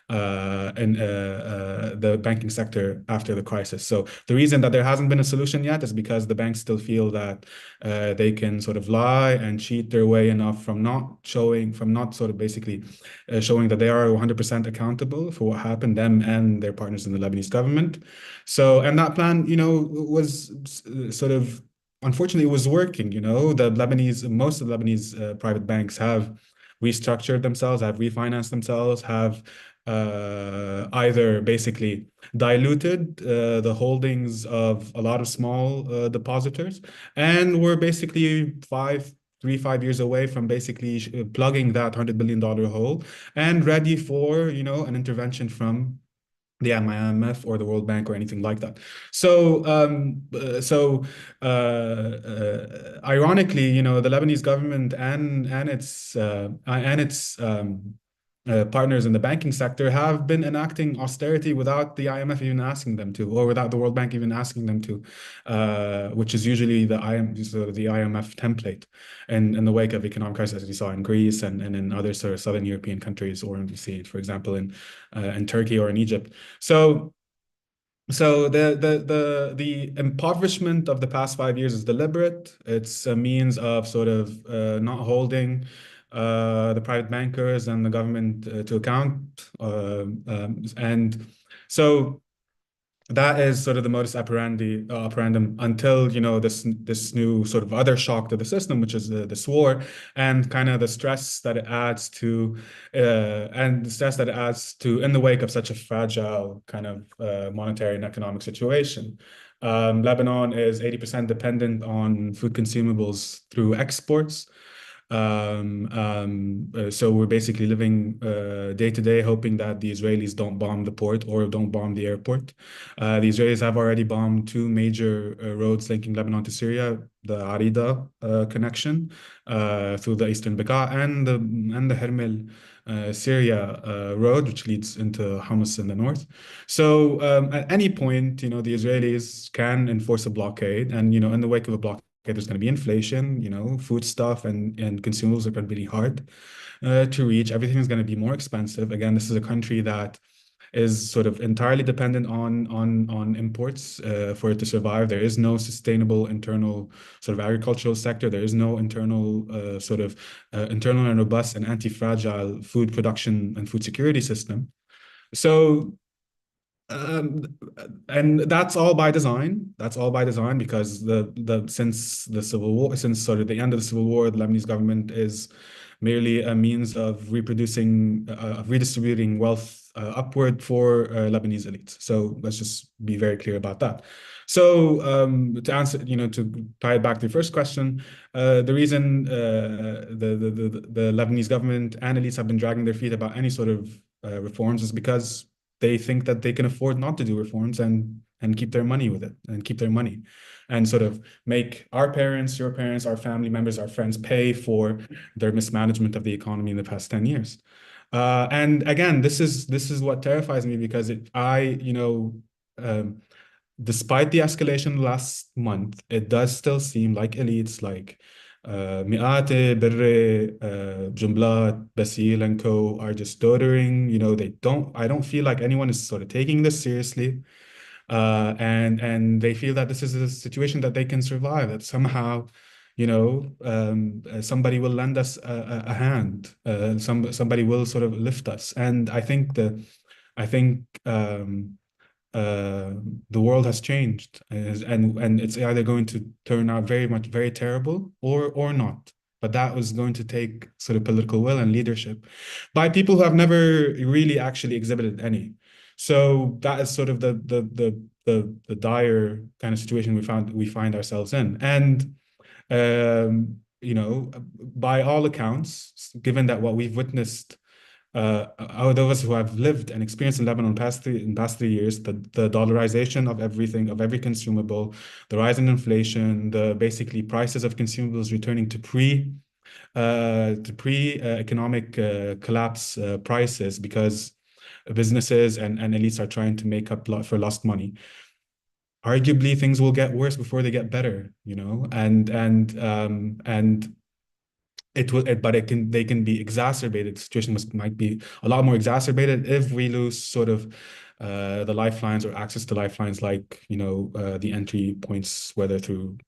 in the banking sector after the crisis. So the reason that there hasn't been a solution yet is because the banks still feel that they can sort of lie and cheat their way enough from not sort of basically showing that they are 100% accountable for what happened, them and their partners in the Lebanese government. So, and that plan, was sort of, unfortunately, it was working. Most of the Lebanese private banks have restructured themselves, have refinanced themselves, have either basically diluted the holdings of a lot of small depositors, and we're basically 5 years away from basically plugging that $100 billion hole and ready for an intervention from the IMF or the World Bank or anything like that. So, ironically, the Lebanese government and its partners in the banking sector have been enacting austerity without the IMF even asking them to, or without the World Bank even asking them to, which is usually the IMF template in the wake of economic crisis, as we saw in Greece and in other sort of southern European countries, or we see it, for example, in Turkey or in Egypt. So the impoverishment of the past 5 years is deliberate. It's a means of sort of not holding the private bankers and the government to account, and so that is sort of the modus operandum until this new sort of other shock to the system, which is this war, and kind of the stress that it adds to in the wake of such a fragile kind of monetary and economic situation. Lebanon is 80% dependent on food consumables through exports. So we're basically living day to day, hoping that the Israelis don't bomb the port or don't bomb the airport. The Israelis have already bombed two major roads linking Lebanon to Syria, the Arida connection through the eastern Bekaa, and the Hermel Syria road, which leads into Hamas in the north. So at any point, the Israelis can enforce a blockade, and in the wake of a blockade, there's going to be inflation, food stuff and consumables are going to be really hard to reach. Everything is going to be more expensive. Again, this is a country that is sort of entirely dependent on imports for it to survive. There is no sustainable internal sort of agricultural sector. There is no internal internal and robust and anti-fragile food production and food security system. So and that's all by design. That's all by design because since the civil war, since sort of the end of the civil war, the Lebanese government is merely a means of redistributing wealth upward for Lebanese elites. So let's just be very clear about that. So to answer, to tie it back to the first question, the reason the Lebanese government and elites have been dragging their feet about any sort of reforms is because they think that they can afford not to do reforms and keep their money with it and keep their money and sort of make our parents, your parents, our family members, our friends pay for their mismanagement of the economy in the past 10 years. And again, this is what terrifies me because despite the escalation last month, it does still seem like elites like Miate, Berre, Jumblat, Basil, and co. are just stuttering. I don't feel like anyone is sort of taking this seriously. and they feel that this is a situation that they can survive, that somehow, somebody will lend us a hand, somebody will sort of lift us. And I think the world has changed, and it's either going to turn out very terrible or not. But that was going to take sort of political will and leadership by people who have never really actually exhibited any. So that is sort of the dire kind of situation we find ourselves in. And by all accounts, given that what we've witnessed, those of us who have lived and experienced in Lebanon in past 3 years, the dollarization of everything, of every consumable, the rise in inflation, the basically prices of consumables returning to economic collapse prices, because businesses and elites are trying to make up for lost money. Arguably, things will get worse before they get better, and they can be exacerbated. The situation might be a lot more exacerbated if we lose sort of the lifelines or access to lifelines, like the entry points, whether through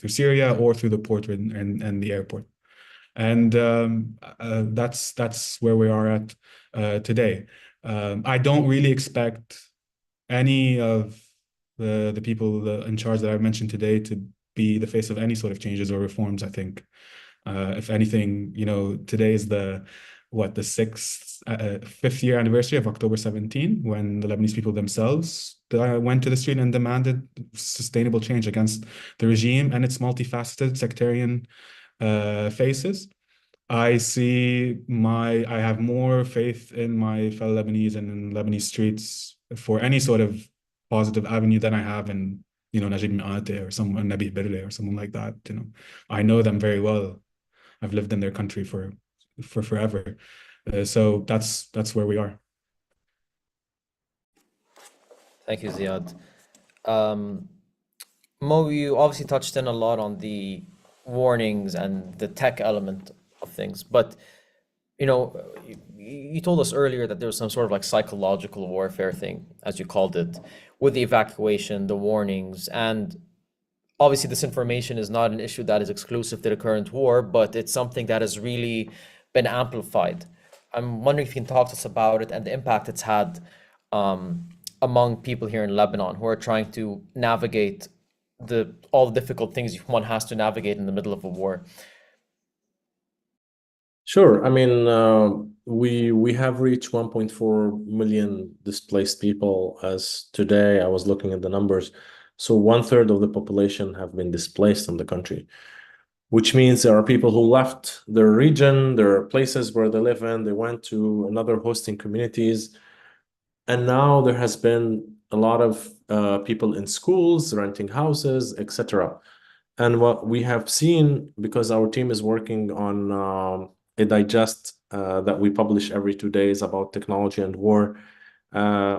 Syria or through the port and the airport. And that's where we are at today. I don't really expect any of the people in charge that I've mentioned today to be the face of any sort of changes or reforms. I think, if anything, today is the fifth year anniversary of October 17, when the Lebanese people themselves went to the street and demanded sustainable change against the regime and its multifaceted sectarian faces. I have more faith in my fellow Lebanese and in Lebanese streets for any sort of positive avenue than I have in, Najib Miate or someone, Nabi Birle or someone like that. I know them very well. I've lived in their country for forever. So that's where we are. Thank you, Ziad. Mo, you obviously touched in a lot on the warnings and the tech element of things, but you told us earlier that there was some sort of like psychological warfare thing, as you called it, with the evacuation, the warnings, and obviously this information is not an issue that is exclusive to the current war, but it's something that has really been amplified. I'm wondering if you can talk to us about it and the impact it's had among people here in Lebanon who are trying to navigate all the difficult things one has to navigate in the middle of a war. Sure. I mean, we have reached 1.4 million displaced people as today. I was looking at the numbers. So 1/3 of the population have been displaced in the country, which means there are people who left their region, their places where they live in, they went to another hosting communities. And now there has been a lot of people in schools, renting houses, etc. And what we have seen, because our team is working on a digest that we publish every 2 days about technology and war,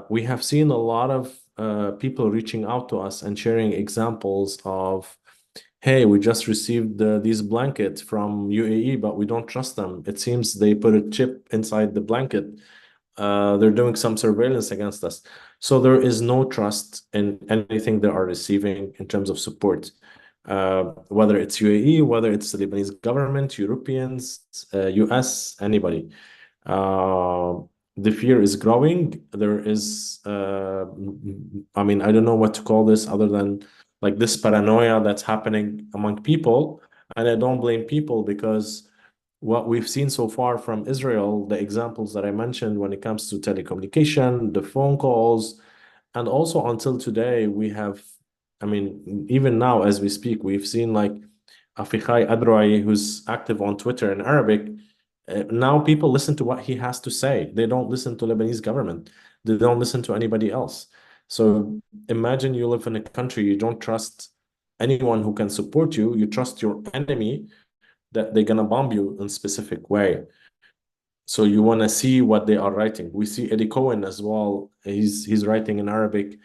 we have seen a lot of people reaching out to us and sharing examples of, hey, we just received these blankets from UAE, but we don't trust them. It seems they put a chip inside the blanket. They're doing some surveillance against us. So there is no trust in anything they are receiving in terms of support. Whether it's UAE, whether it's the Lebanese government, Europeans, US, anybody. The fear is growing. There is, I mean, I don't know what to call this other than like this paranoia that's happening among people. And I don't blame people, because what we've seen so far from Israel, the examples that I mentioned when it comes to telecommunication, the phone calls, and also until today, we have, I mean, even now as we speak, we've seen like Afikhai Adroai, who's active on Twitter in Arabic. Now people listen to what he has to say. They don't listen to Lebanese government. They don't listen to anybody else. So imagine you live in a country, you don't trust anyone who can support you. You trust your enemy that they're gonna bomb you in a specific way. So you want to see what they are writing. We see Eddie Cohen as well. He's writing in Arabic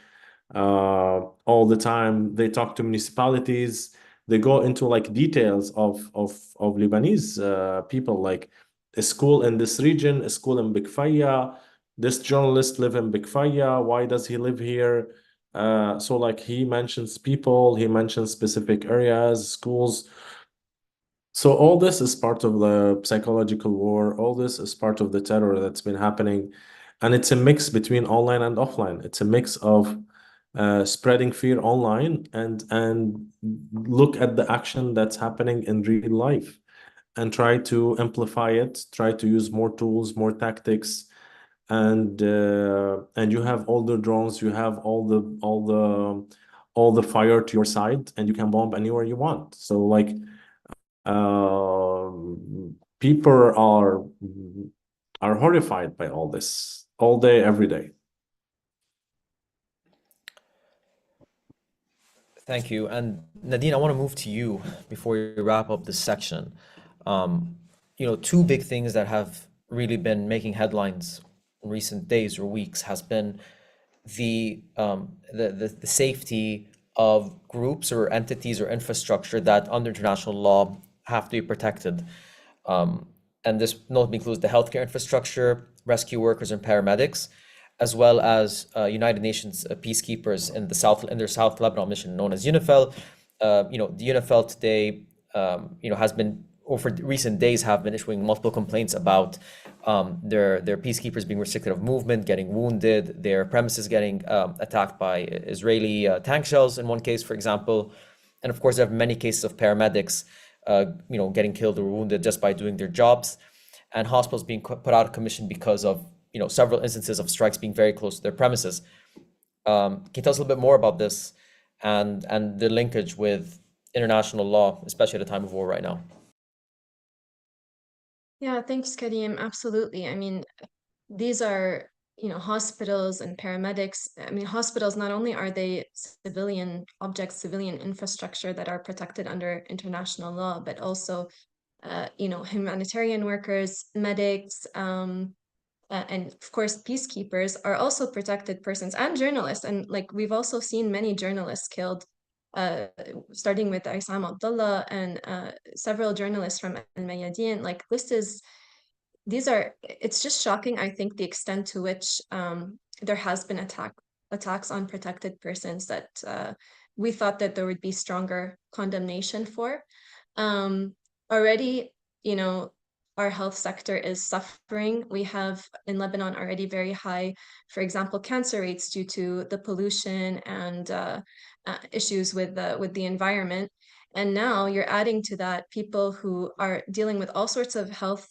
all the time. They talk to municipalities. They go into like details of Lebanese people, like a school in this region, a school in Bikfaya, this journalist live in Bikfaya. Why does he live here? So like he mentions people, he mentions specific areas, schools. So all this is part of the psychological war. All this is part of the terror that's been happening. And it's a mix between online and offline. It's a mix of spreading fear online and look at the action that's happening in real life and try to amplify it, try to use more tools, more tactics, and you have all the drones, you have all the fire to your side, and you can bomb anywhere you want. So like people are horrified by all this all day, every day. Thank you. And Nadine, I want to move to you before we wrap up this section. Two big things that have really been making headlines in recent days or weeks has been the safety of groups or entities or infrastructure that under international law have to be protected. And this notably includes the healthcare infrastructure, rescue workers and paramedics, as well as United Nations peacekeepers in their South Lebanon mission known as UNIFIL. The UNIFIL today, has been, over recent days, have been issuing multiple complaints about their peacekeepers being restricted of movement, getting wounded, their premises getting attacked by Israeli tank shells in one case, for example. And of course, there have many cases of paramedics, getting killed or wounded just by doing their jobs, and hospitals being put out of commission because of several instances of strikes being very close to their premises. Can you tell us a little bit more about this and the linkage with international law, especially at a time of war right now? Yeah, thanks, Karim. Absolutely. I mean, these are, hospitals and paramedics. I mean, hospitals, not only are they civilian objects, civilian infrastructure that are protected under international law, but also, humanitarian workers, medics, and of course, peacekeepers are also protected persons, and journalists. And like we've also seen many journalists killed, starting with Isam Abdullah and several journalists from Al Mayadeen. Like it's just shocking, I think, the extent to which there has been attacks on protected persons that we thought that there would be stronger condemnation for. Already, our health sector is suffering. We have in Lebanon already very high, for example, cancer rates due to the pollution and issues with the environment. And now you're adding to that people who are dealing with all sorts of health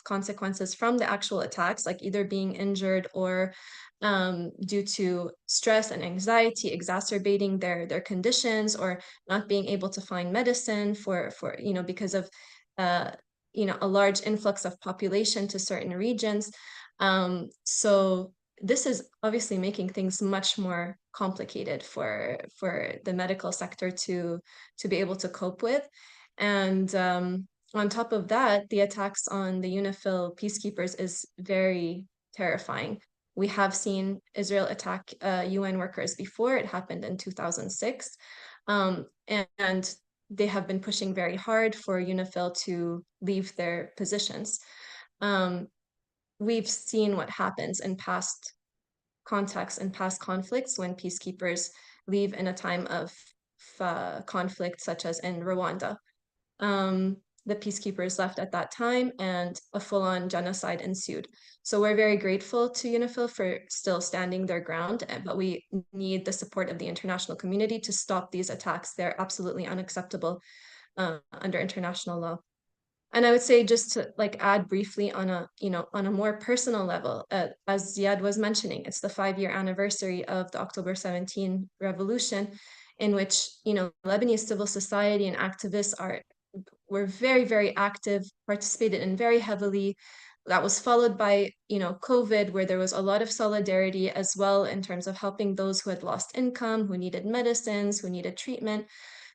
consequences from the actual attacks, like either being injured or due to stress and anxiety exacerbating their conditions, or not being able to find medicine for because of a large influx of population to certain regions. So this is obviously making things much more complicated for the medical sector to be able to cope with. And on top of that, the attacks on the UNIFIL peacekeepers is very terrifying. We have seen Israel attack UN workers before. It happened in 2006. And they have been pushing very hard for UNIFIL to leave their positions. We've seen what happens in past contexts and past conflicts when peacekeepers leave in a time of conflict, such as in Rwanda. The peacekeepers left at that time and a full-on genocide ensued. So we're very grateful to UNIFIL for still standing their ground, but we need the support of the international community to stop these attacks. They're absolutely unacceptable under international law. And I would say, just to add briefly on a more personal level, as Ziad was mentioning, it's the 5-year anniversary of the October 17 revolution, in which Lebanese civil society and activists were very, very active, participated in very heavily. That was followed by COVID, where there was a lot of solidarity as well in terms of helping those who had lost income, who needed medicines, who needed treatment.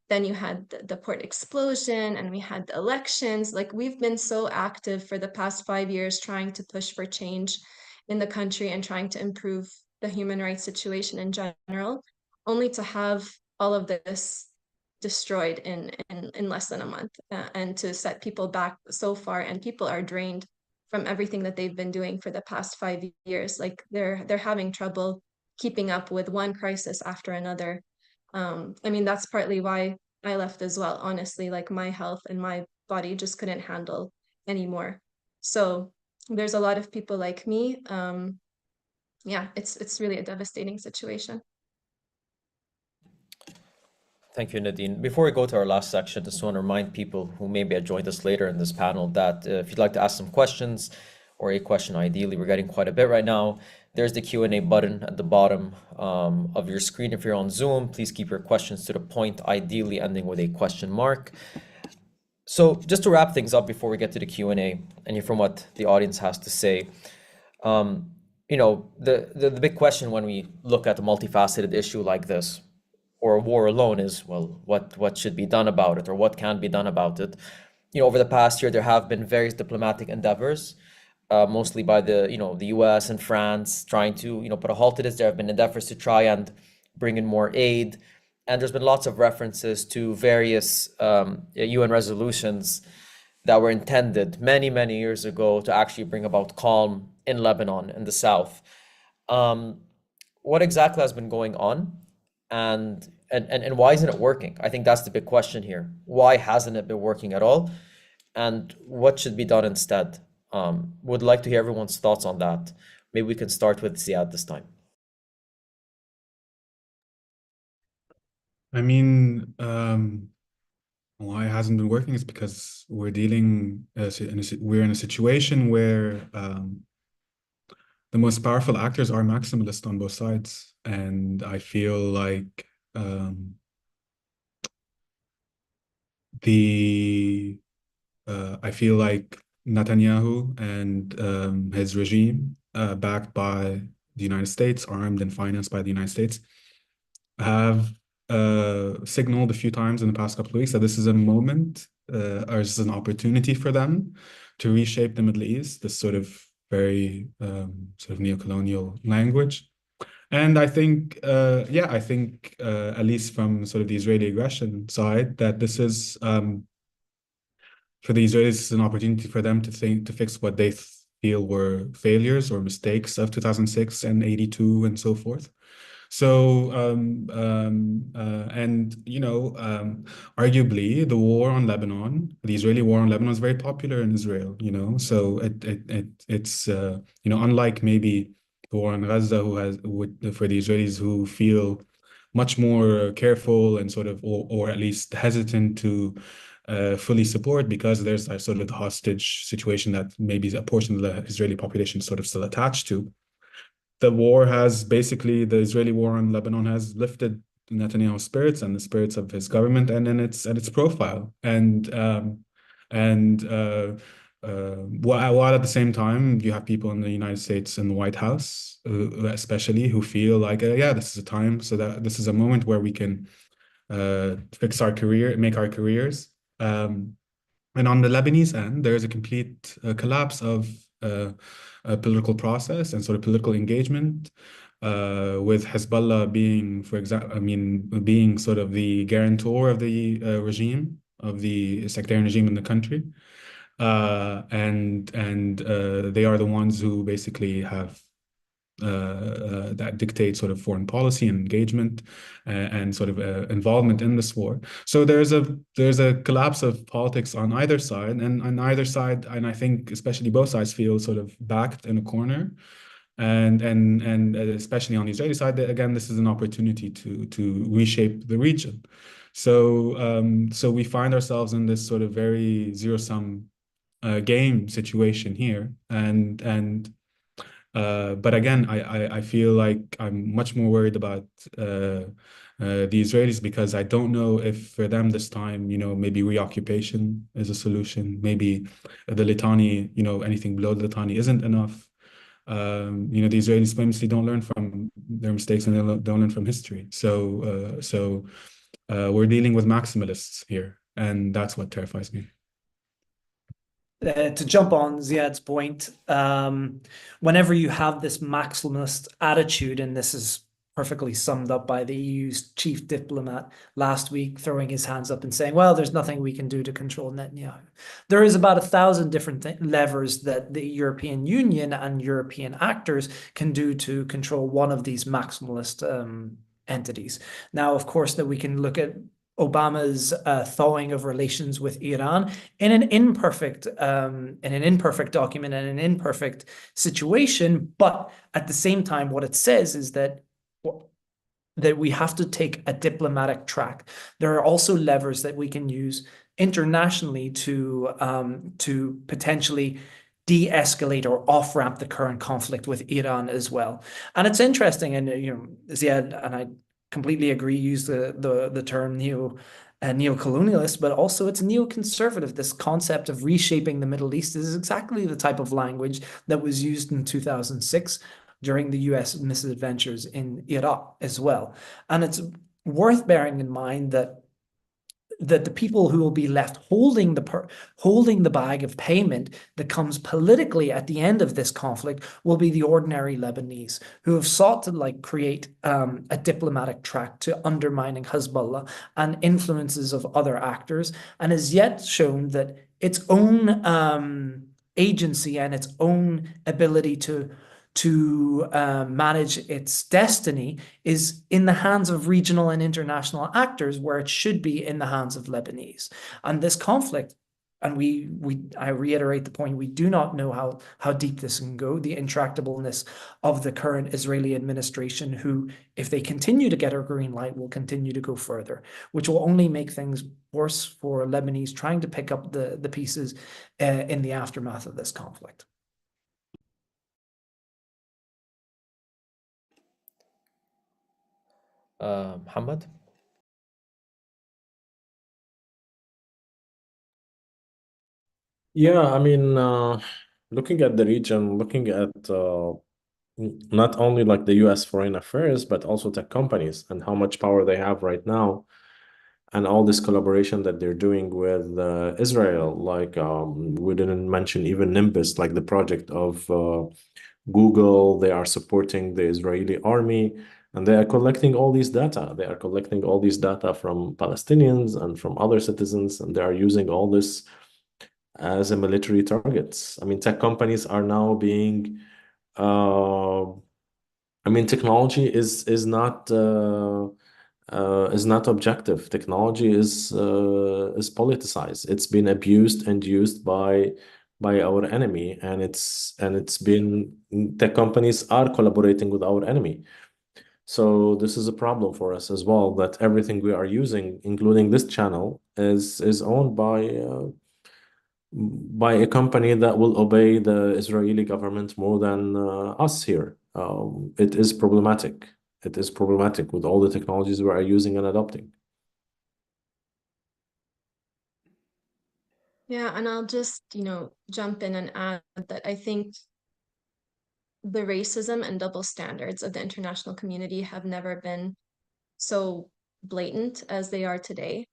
Then you had the port explosion, and we had the elections. Like, we've been so active for the past 5 years trying to push for change in the country and trying to improve the human rights situation in general, only to have all of this destroyed in less than a month, and to set people back so far, and people are drained from everything that they've been doing for the past 5 years. Like they're having trouble keeping up with one crisis after another. I mean, that's partly why I left as well, honestly. Like my health and my body just couldn't handle anymore. So there's a lot of people like me. Yeah, it's really a devastating situation. Thank you, Nadine. Before we go to our last section, just want to remind people who maybe have joined us later in this panel that if you'd like to ask some questions or a question, ideally, we're getting quite a bit right now. There's the Q&A button at the bottom of your screen. If you're on Zoom, please keep your questions to the point, ideally ending with a question mark. So just to wrap things up before we get to the Q&A and hear from what the audience has to say, you know, the big question when we look at a multifaceted issue like this, or a war alone, is, well, what should be done about it, or what can be done about it? You know, over the past year, there have been various diplomatic endeavors, mostly by the US and France, trying to, put a halt to this. There have been endeavors to try and bring in more aid. And there's been lots of references to various UN resolutions that were intended many, many years ago to actually bring about calm in Lebanon, in the south. What exactly has been going on? And why isn't it working? I think that's the big question here. Why hasn't it been working at all? And what should be done instead? Would like to hear everyone's thoughts on that. Maybe we can start with Ziad this time. I mean, why it hasn't been working is because we're we're in a situation where the most powerful actors are maximalist on both sides, and I feel like I feel like Netanyahu and his regime, backed by the United States, armed and financed by the United States, have signaled a few times in the past couple of weeks that this is a moment or this is an opportunity for them to reshape the Middle East, this sort of very sort of neo-colonial language. And I think, at least from sort of the Israeli aggression side, that this is for the Israelis, it's an opportunity for them to fix what they feel were failures or mistakes of 2006 and 82 and so forth. So, arguably, the war on Lebanon, the Israeli war on Lebanon, is very popular in Israel. So it's unlike maybe the war on Gaza, for the Israelis who feel much more careful and sort of, or at least hesitant to fully support, because there's a sort of the hostage situation that maybe a portion of the Israeli population is sort of still attached to. The Israeli war on Lebanon has lifted Netanyahu's spirits and the spirits of his government and its profile. While at the same time you have people in the United States and the White House, especially, who feel like, yeah, this is a time, so that this is a moment where we can fix our career, make our careers. And on the Lebanese end, there is a complete collapse of a political process and sort of political engagement, with Hezbollah being, being sort of the guarantor of the regime, of the sectarian regime in the country. And they are the ones who basically have that dictate sort of foreign policy and engagement and sort of involvement in this war. So there's a collapse of politics on either side, and on either side, and I think especially both sides feel sort of backed in a corner. And especially on the Israeli side, again, this is an opportunity to reshape the region. So we find ourselves in this sort of very zero-sum game situation here, but again, I feel like I'm much more worried about the Israelis, because I don't know if for them this time, maybe reoccupation is a solution. Maybe the Litani, anything below the Litani isn't enough. The Israelis famously don't learn from their mistakes, and they don't learn from history. So we're dealing with maximalists here, and that's what terrifies me. To jump on Ziad's point, whenever you have this maximalist attitude, and this is perfectly summed up by the EU's chief diplomat last week, throwing his hands up and saying, well, there's nothing we can do to control Netanyahu. There is about 1,000 different levers that the European Union and European actors can do to control one of these maximalist entities. Now, of course, that we can look at Obama's thawing of relations with Iran in an imperfect document and an imperfect situation, but at the same time, what it says is that we have to take a diplomatic track. There are also levers that we can use internationally to potentially de-escalate or off-ramp the current conflict with Iran as well. And it's interesting, and Ziad and I completely agree, use the term neocolonialist, but also it's neoconservative. This concept of reshaping the Middle East is exactly the type of language that was used in 2006 during the US misadventures in Iraq as well. And it's worth bearing in mind that the people who will be left holding the bag of payment that comes politically at the end of this conflict will be the ordinary Lebanese who have sought to create a diplomatic track to undermining Hezbollah and influences of other actors, and has yet shown that its own agency and its own ability to manage its destiny is in the hands of regional and international actors, where it should be in the hands of Lebanese. And this conflict, and I reiterate the point, we do not know how deep this can go, the intractableness of the current Israeli administration, who, if they continue to get a green light, will continue to go further, which will only make things worse for Lebanese trying to pick up the pieces in the aftermath of this conflict. Muhammad? Yeah, I mean, looking at the region, looking at not only like the US foreign affairs, but also tech companies and how much power they have right now, and all this collaboration that they're doing with Israel. Like we didn't mention even Nimbus, like the project of Google. They are supporting the Israeli army, and they are collecting all these data. They are collecting all these data from Palestinians and from other citizens, and they are using all this as a military targets. I mean, tech companies are now being I mean, technology is not objective. Technology is politicized. It's been abused and used by our enemy, and it's been, tech companies are collaborating with our enemy. So this is a problem for us as well, that everything we are using, including this channel, is owned by a company that will obey the Israeli government more than us here. It is problematic. It is problematic with all the technologies we are using and adopting. Yeah, and I'll just, jump in and add that I think the racism and double standards of the international community have never been so blatant as they are today.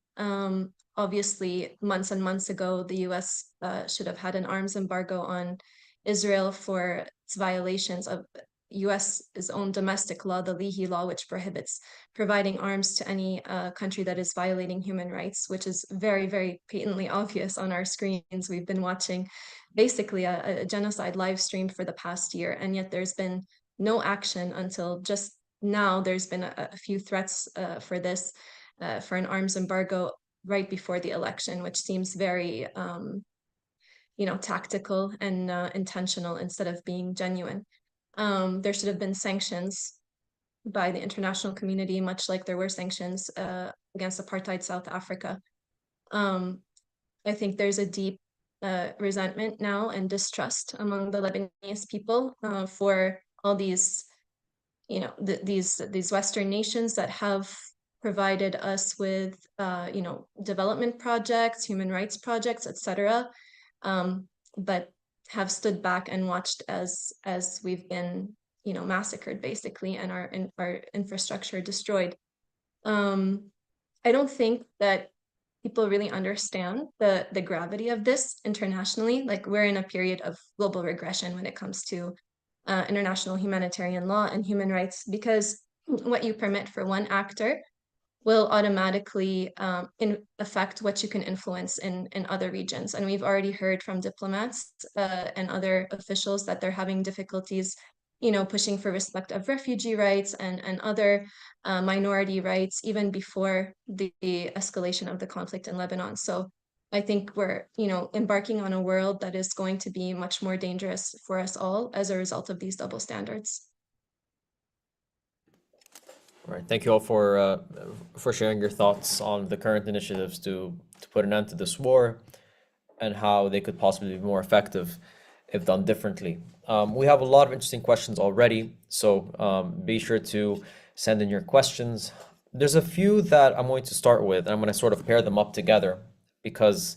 Obviously, months and months ago, the US should have had an arms embargo on Israel for its violations of US's own domestic law, the Leahy Law, which prohibits providing arms to any country that is violating human rights, which is very, very patently obvious on our screens. We've been watching basically a genocide live stream for the past year, and yet there's been no action until just now. There's been a few threats for this, for an arms embargo right before the election, which seems very, tactical and intentional instead of being genuine. There should have been sanctions by the international community, much like there were sanctions against apartheid South Africa. I think there's a deep resentment now and distrust among the Lebanese people for all these, these Western nations that have provided us with, development projects, human rights projects, etc., but have stood back and watched as we've been, massacred basically, and our infrastructure destroyed. I don't think that people really understand the gravity of this internationally. Like, we're in a period of global regression when it comes to international humanitarian law and human rights, because what you permit for one actor will automatically affect what you can influence in other regions. And we've already heard from diplomats and other officials that they're having difficulties, pushing for respect of refugee rights and other minority rights, even before the escalation of the conflict in Lebanon. So I think we're, embarking on a world that is going to be much more dangerous for us all as a result of these double standards. All right. Thank you all for sharing your thoughts on the current initiatives to put an end to this war and how they could possibly be more effective if done differently. We have a lot of interesting questions already, so be sure to send in your questions. There's a few that I'm going to start with, and I'm going to sort of pair them up together because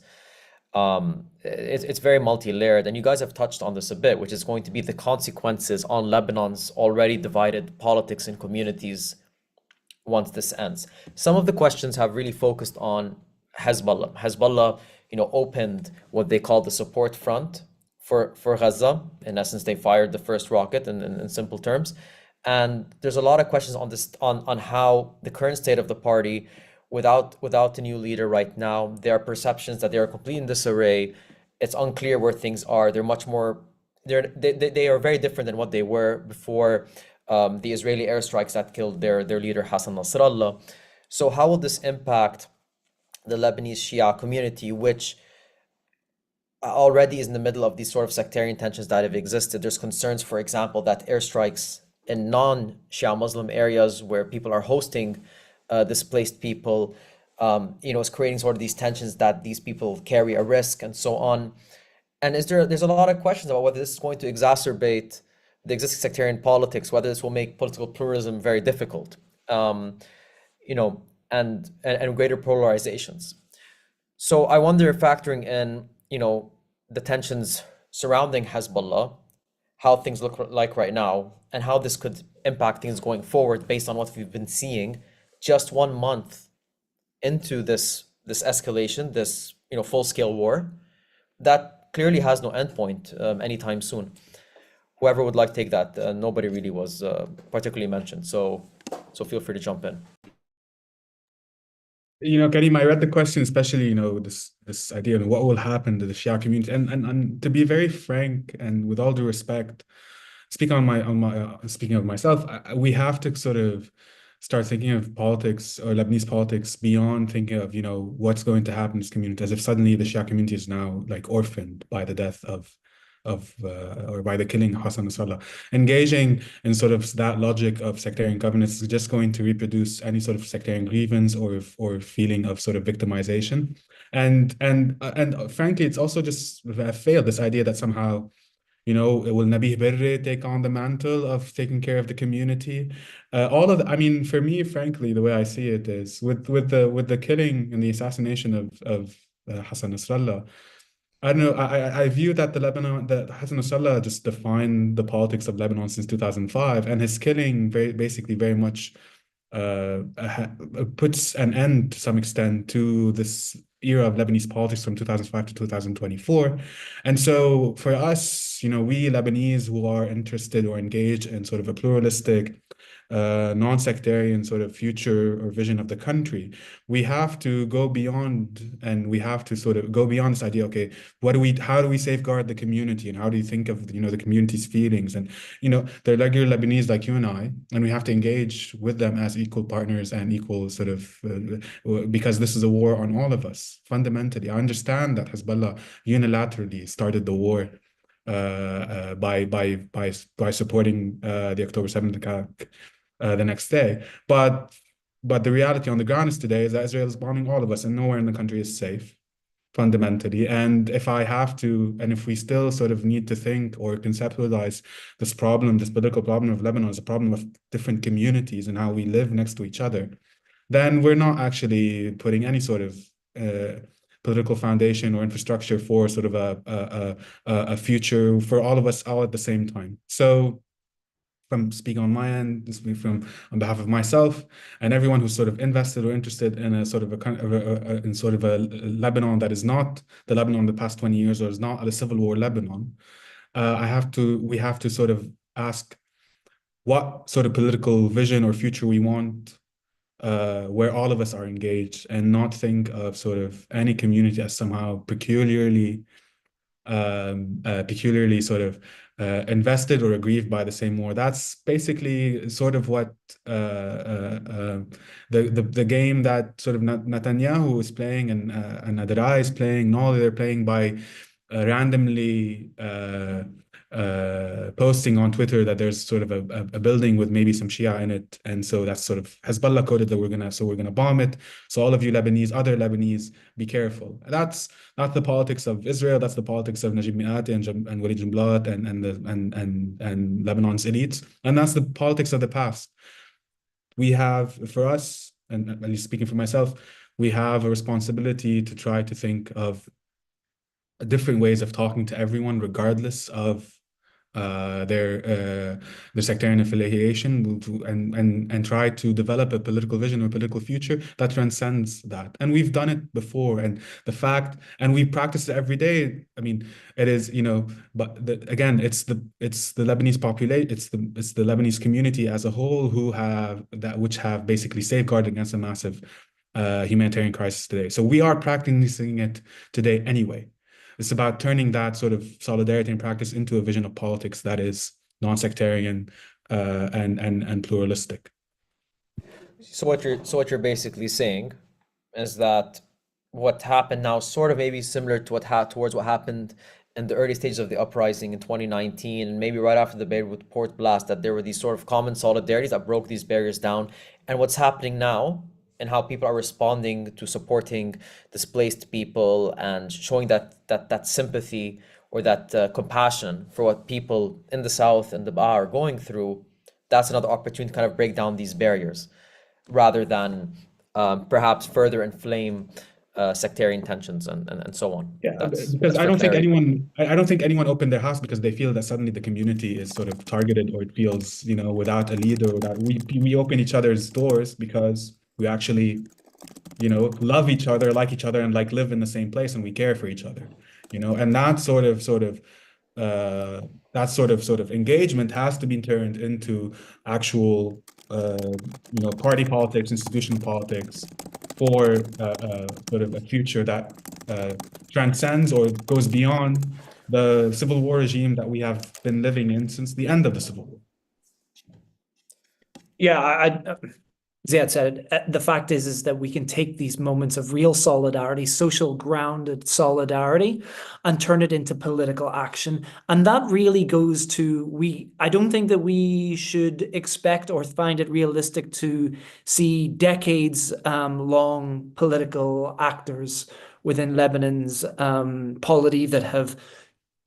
it's very multi-layered, and you guys have touched on this a bit, which is going to be the consequences on Lebanon's already divided politics and communities once this ends. Some of the questions have really focused on Hezbollah. Hezbollah, opened what they call the support front for Gaza. In essence, they fired the first rocket in simple terms. And there's a lot of questions on this on how the current state of the party, without the new leader right now, there are perceptions that they are completely in disarray. It's unclear where things are. They're much more they are very different than what they were before the Israeli airstrikes that killed their leader Hassan Nasrallah. So how will this impact the Lebanese Shia community, which already is in the middle of these sort of sectarian tensions that have existed? There's concerns, for example, that airstrikes in non-Shia Muslim areas where people are hosting displaced people, is creating sort of these tensions that these people carry a risk and so on. And there's a lot of questions about whether this is going to exacerbate the existing sectarian politics, whether this will make political pluralism very difficult, and greater polarizations. So I wonder, factoring in, the tensions surrounding Hezbollah, how things look like right now, and how this could impact things going forward based on what we've been seeing just 1 month into this escalation, this full-scale war that clearly has no endpoint anytime soon. Whoever would like to take that, nobody really was particularly mentioned, so feel free to jump in. Karim, I read the question, especially, this idea of what will happen to the Shia community. And to be very frank and with all due respect, speaking of myself, we have to sort of start thinking of politics or Lebanese politics beyond thinking of, what's going to happen to this community, as if suddenly the Shia community is now like orphaned by the death or by the killing of Hassan Nasrallah. Engaging in sort of that logic of sectarian governance is just going to reproduce any sort of sectarian grievance or feeling of sort of victimization. And frankly, it's also just failed, this idea that somehow, will Nabih Berri take on the mantle of taking care of the community? For me, frankly, the way I see it is with the killing and the assassination of Hassan Nasrallah, I don't know. I view that that Hassan Nasrallah just defined the politics of Lebanon since 2005, and his killing very much puts an end to some extent to this era of Lebanese politics from 2005 to 2024. And so for us, we Lebanese who are interested or engaged in sort of a pluralistic, non-sectarian sort of future or vision of the country, we have to go beyond, and we have to sort of go beyond this idea. Okay, how do we safeguard the community, and how do you think of the community's feelings? And they're regular Lebanese like you and I, and we have to engage with them as equal partners and equal sort of because this is a war on all of us. Fundamentally, I understand that Hezbollah unilaterally started the war by supporting the October 7th attack the next day. But the reality on the ground is today is that Israel is bombing all of us, and nowhere in the country is safe, fundamentally. And if we still sort of need to think or conceptualize this political problem of Lebanon as a problem of different communities and how we live next to each other, then we're not actually putting any sort of political foundation or infrastructure for sort of a future for all of us all at the same time. So from speaking on my end, this will be on behalf of myself and everyone who's sort of invested or interested in a sort of a Lebanon that is not the Lebanon of the past 20 years, or is not a civil war Lebanon. We have to sort of ask, what sort of political vision or future we want, where all of us are engaged, and not think of sort of any community as somehow peculiarly sort of invested or aggrieved by the same war. That's basically sort of what the game that sort of Netanyahu is playing and Adara is playing. No, they're playing by randomly posting on Twitter that there's sort of a building with maybe some Shia in it, and so that's sort of Hezbollah coded that we're gonna bomb it. So all of you Lebanese, other Lebanese, be careful. That's not the politics of Israel. That's the politics of Najib Mikati and Walid Jumblat and Lebanon's elites, and that's the politics of the past. We have, for us, and at least speaking for myself, we have a responsibility to try to think of different ways of talking to everyone, regardless of their sectarian affiliation, and try to develop a political vision or political future that transcends that. And we've done it before, and we practice it every day. I mean, it is, but again, it's the Lebanese population, it's the Lebanese community as a whole which have basically safeguarded against a massive humanitarian crisis today. So we are practicing it today anyway. It's about turning that sort of solidarity and practice into a vision of politics that is non-sectarian and pluralistic. So what you're basically saying is that what happened now sort of maybe similar to towards what happened in the early stages of the uprising in 2019, and maybe right after the Beirut port blast, that there were these sort of common solidarities that broke these barriers down. And what's happening now, and how people are responding to supporting displaced people and showing that sympathy or that compassion for what people in the South and the Ba'a are going through, that's another opportunity to kind of break down these barriers, rather than perhaps further inflame sectarian tensions and so on. Yeah, because I don't think anyone opened their house because they feel that suddenly the community is sort of targeted, or it feels, without a leader, without we open each other's doors because we actually, love each other, like each other, and like live in the same place, and we care for each other, and that sort of engagement has to be turned into actual, party politics, institutional politics, for sort of a future that transcends or goes beyond the civil war regime that we have been living in since the end of the civil war. Yeah, Ziad said it. The fact is that we can take these moments of real solidarity, social grounded solidarity, and turn it into political action. And that really goes to, I don't think that we should expect or find it realistic to see decades long political actors within Lebanon's polity that have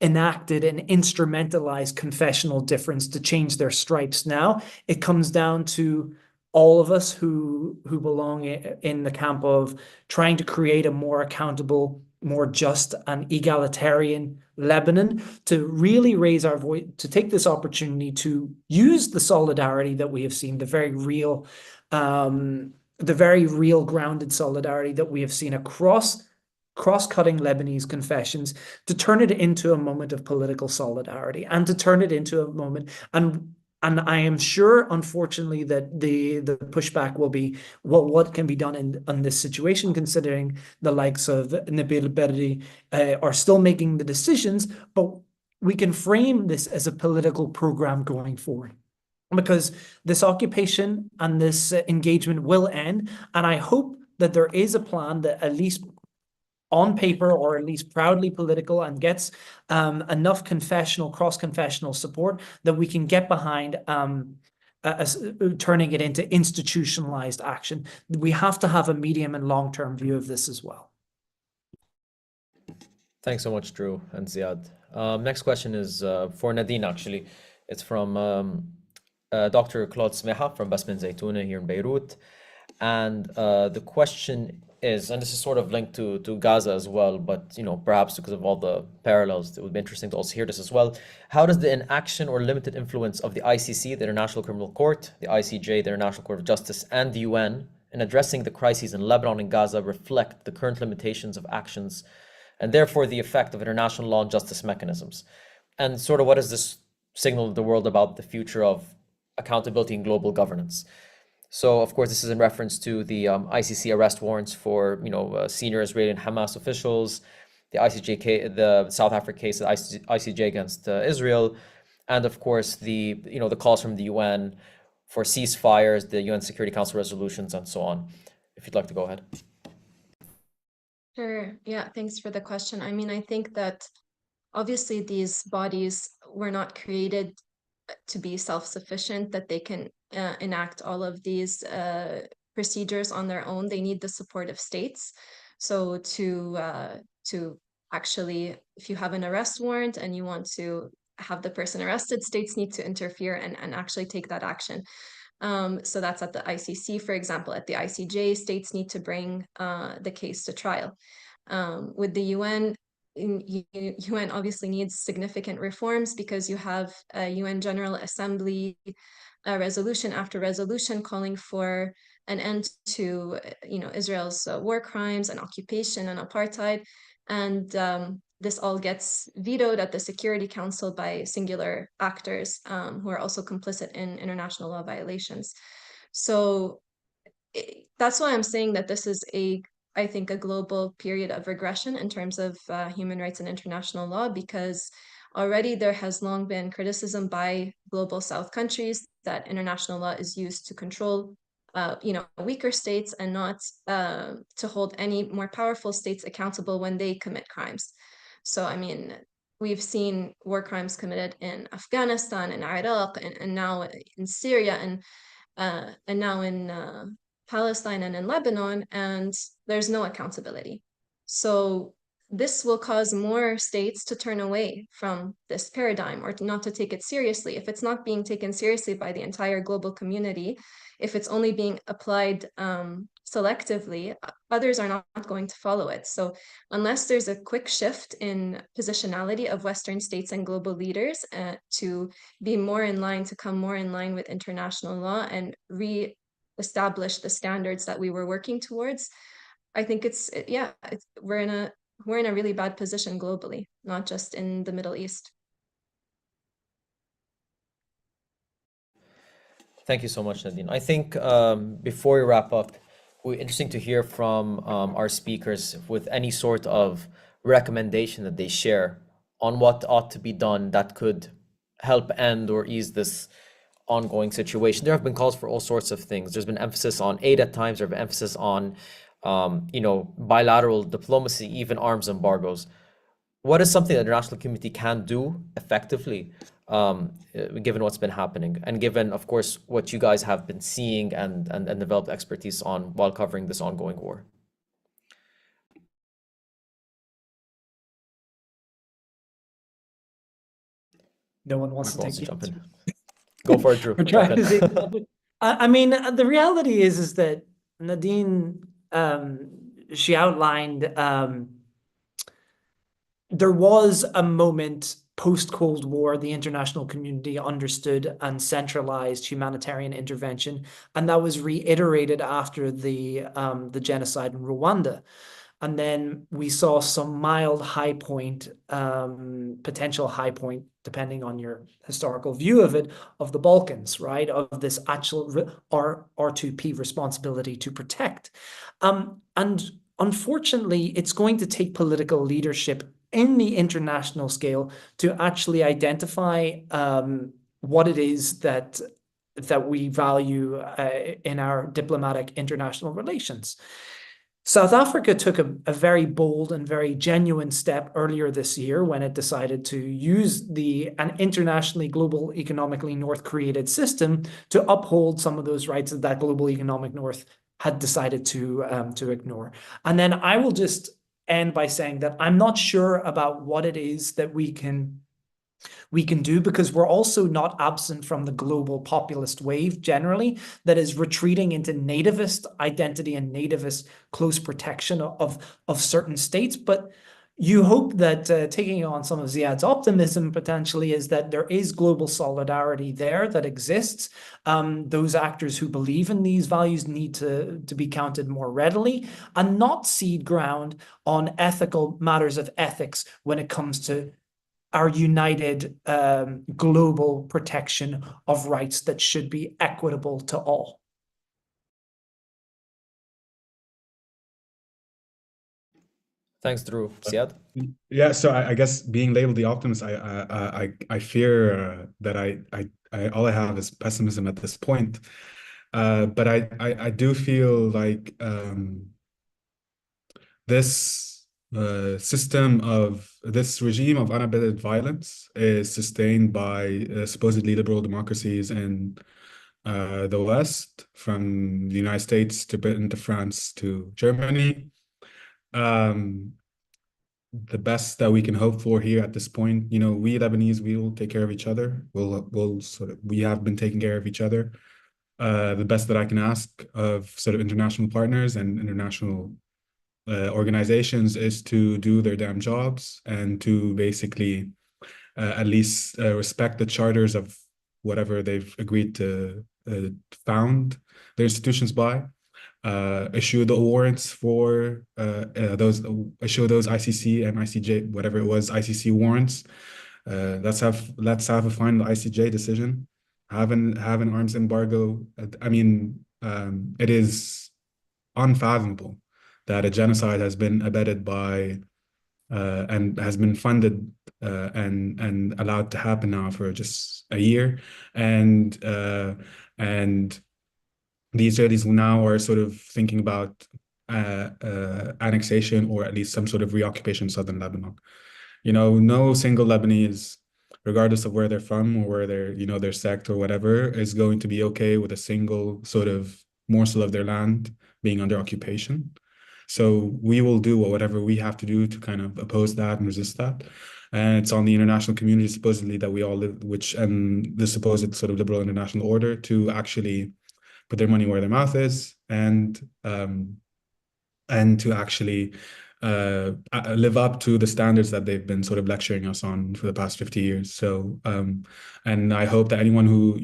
enacted and instrumentalized confessional difference to change their stripes. Now it comes down to all of us who belong in the camp of trying to create a more accountable, more just and egalitarian Lebanon, to really raise our voice, to take this opportunity to use the solidarity that we have seen, the very real grounded solidarity that we have seen across cross-cutting Lebanese confessions, to turn it into a moment of political solidarity, and to turn it into a moment, and I am sure, unfortunately, that the pushback will be, well, what can be done in this situation, considering the likes of Nabil Berri are still making the decisions, but we can frame this as a political program going forward, because this occupation and this engagement will end, and I hope that there is a plan that at least on paper, or at least proudly political, and gets enough cross-confessional support that we can get behind turning it into institutionalized action. We have to have a medium and long-term view of this as well. Thanks so much, Drew and Ziad. Next question is for Nadine, actually. It's from Dr. Claude Smeha from Basmin Zaytuna here in Beirut. And the question is, and this is sort of linked to Gaza as well, but perhaps because of all the parallels, it would be interesting to also hear this as well. How does the inaction or limited influence of the ICC, the International Criminal Court, the ICJ, the International Court of Justice, and the UN in addressing the crises in Lebanon and Gaza reflect the current limitations of actions, and therefore the effect of international law and justice mechanisms? And sort of what does this signal to the world about the future of accountability and global governance. So, of course, this is in reference to the ICC arrest warrants for, senior Israeli and Hamas officials, the the South Africa case, the ICJ against Israel, and of course the calls from the UN for ceasefires, the UN Security Council resolutions, and so on. If you'd like to go ahead. Sure. Yeah, thanks for the question. I mean, I think that obviously these bodies were not created to be self-sufficient, that they can enact all of these procedures on their own. They need the support of states. So to actually, if you have an arrest warrant and you want to have the person arrested, states need to interfere and actually take that action. So that's at the ICC, for example. At the ICJ, states need to bring the case to trial. With the UN, UN obviously needs significant reforms because you have a UN General Assembly resolution after resolution calling for an end to Israel's war crimes and occupation and apartheid, and this all gets vetoed at the Security Council by singular actors who are also complicit in international law violations. So that's why I'm saying that this is I think, a global period of regression in terms of human rights and international law, because already there has long been criticism by global South countries that international law is used to control weaker states and not to hold any more powerful states accountable when they commit crimes. So, I mean, we've seen war crimes committed in Afghanistan and Iraq and now in Syria and now in Palestine and in Lebanon, and there's no accountability. So this will cause more states to turn away from this paradigm or not to take it seriously. If it's not being taken seriously by the entire global community, if it's only being applied selectively, others are not going to follow it. So unless there's a quick shift in positionality of Western states and global leaders to be more in line, to come more in line with international law and re-establish the standards that we were working towards, I think we're in a really bad position globally, not just in the Middle East. Thank you so much, Nadine. I think before we wrap up, it would be interesting to hear from our speakers with any sort of recommendation that they share on what ought to be done that could help end or ease this ongoing situation. There have been calls for all sorts of things. There's been emphasis on aid at times. There's been emphasis on, bilateral diplomacy, even arms embargoes. What is something the international community can do effectively, given what's been happening, and given, of course, what you guys have been seeing and developed expertise on while covering this ongoing war? No one wants to take jump in. Go for it, Drew. We're trying to see. I mean, the reality is that Nadine, she outlined there was a moment post-Cold War, the international community understood and centralized humanitarian intervention, and that was reiterated after the genocide in Rwanda. And then we saw some mild high point, potential high point, depending on your historical view of it, of the Balkans, right? Of this actual R2P responsibility to protect. And unfortunately, it's going to take political leadership in the international scale to actually identify what it is that we value in our diplomatic international relations. South Africa took a very bold and very genuine step earlier this year when it decided to use an internationally global economically north created system to uphold some of those rights that global economic north had decided to ignore. And then I will just end by saying that I'm not sure about what it is that we can do, because we're also not absent from the global populist wave generally that is retreating into nativist identity and nativist close protection of certain states. But you hope that taking on some of Ziad's optimism potentially is that there is global solidarity there that exists. Those actors who believe in these values need to be counted more readily and not cede ground on ethical matters of ethics when it comes to our united global protection of rights that should be equitable to all. Thanks, Drew. Ziad? Yeah, so I guess being labeled the optimist, I fear that all I have is pessimism at this point. But I do feel like this this regime of unabated violence is sustained by supposedly liberal democracies in the West, from the United States to Britain to France to Germany. The best that we can hope for here at this point, we Lebanese, we will take care of each other. We have been taking care of each other. The best that I can ask of sort of international partners and international organizations is to do their damn jobs and to basically at least respect the charters of whatever they've agreed to found their institutions by. Issue the warrants for issue those ICC and ICJ, whatever it was, ICC warrants. Let's have a final ICJ decision. Have an arms embargo. I mean, it is unfathomable that a genocide has been abetted by and has been funded and allowed to happen now for just a year, and the Israelis now are sort of thinking about annexation or at least some sort of reoccupation of southern Lebanon. No single Lebanese, regardless of where they're from or where their sect or whatever, is going to be okay with a single sort of morsel of their land being under occupation. So we will do whatever we have to do to kind of oppose that and resist that. And it's on the international community, supposedly, that we all live, and the supposed sort of liberal international order, to actually put their money where their mouth is and to actually live up to the standards that they've been sort of lecturing us on for the past 50 years. So, and I hope that anyone who,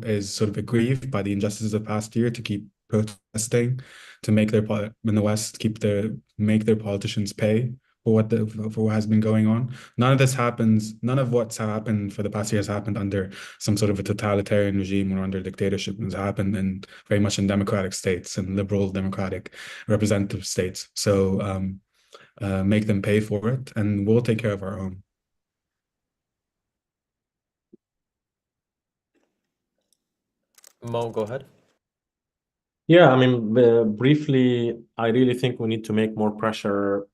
is sort of aggrieved by the injustices of the past year to keep protesting, to make in the West, make their politicians pay for what has been going on. None of what's happened for the past year has happened under some sort of a totalitarian regime or under dictatorship. It's happened very much in democratic states and liberal democratic representative states. So make them pay for it, and we'll take care of our own. Mo, go ahead. Yeah, I mean, briefly, I really think we need to make more pressure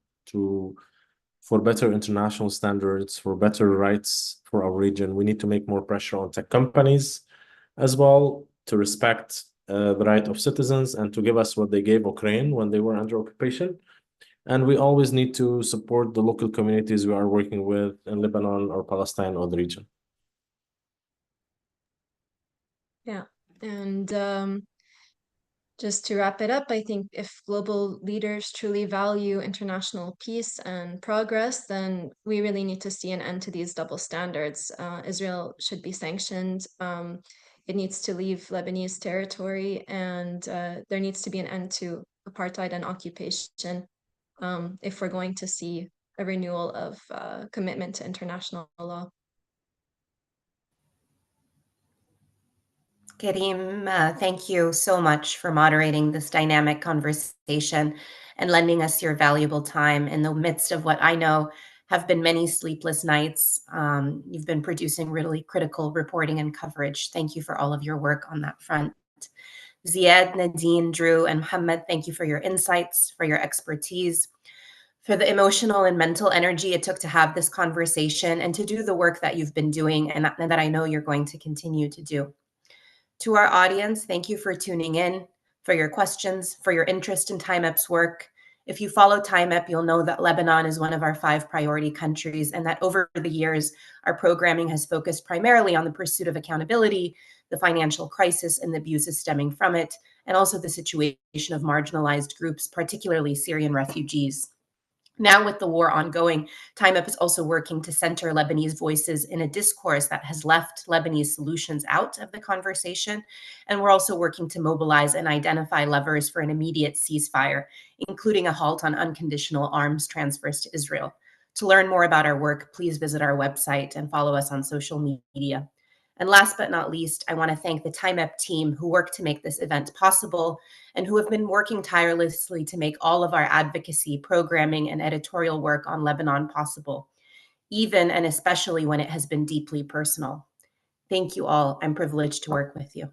for better international standards, for better rights for our region. We need to make more pressure on tech companies as well to respect the right of citizens and to give us what they gave Ukraine when they were under occupation. And we always need to support the local communities we are working with in Lebanon or Palestine or the region. Yeah, and just to wrap it up, I think if global leaders truly value international peace and progress, then we really need to see an end to these double standards. Israel should be sanctioned. It needs to leave Lebanese territory, and there needs to be an end to apartheid and occupation if we're going to see a renewal of commitment to international law. Karim, thank you so much for moderating this dynamic conversation and lending us your valuable time in the midst of what I know have been many sleepless nights. You've been producing really critical reporting and coverage. Thank you for all of your work on that front. Ziad, Nadine, Drew, and Mohammed, thank you for your insights, for your expertise, for the emotional and mental energy it took to have this conversation and to do the work that you've been doing and that I know you're going to continue to do. To our audience, thank you for tuning in, for your questions, for your interest in TimeUp's work. If you follow TimeUp, you'll know that Lebanon is one of our 5 priority countries, and that over the years, our programming has focused primarily on the pursuit of accountability, the financial crisis and the abuses stemming from it, and also the situation of marginalized groups, particularly Syrian refugees. Now, with the war ongoing, TimeUp is also working to center Lebanese voices in a discourse that has left Lebanese solutions out of the conversation. And we're also working to mobilize and identify levers for an immediate ceasefire, including a halt on unconditional arms transfers to Israel. To learn more about our work, please visit our website and follow us on social media. And last but not least, I want to thank the Time Up team who worked to make this event possible and who have been working tirelessly to make all of our advocacy, programming, and editorial work on Lebanon possible, even and especially when it has been deeply personal. Thank you all. I'm privileged to work with you.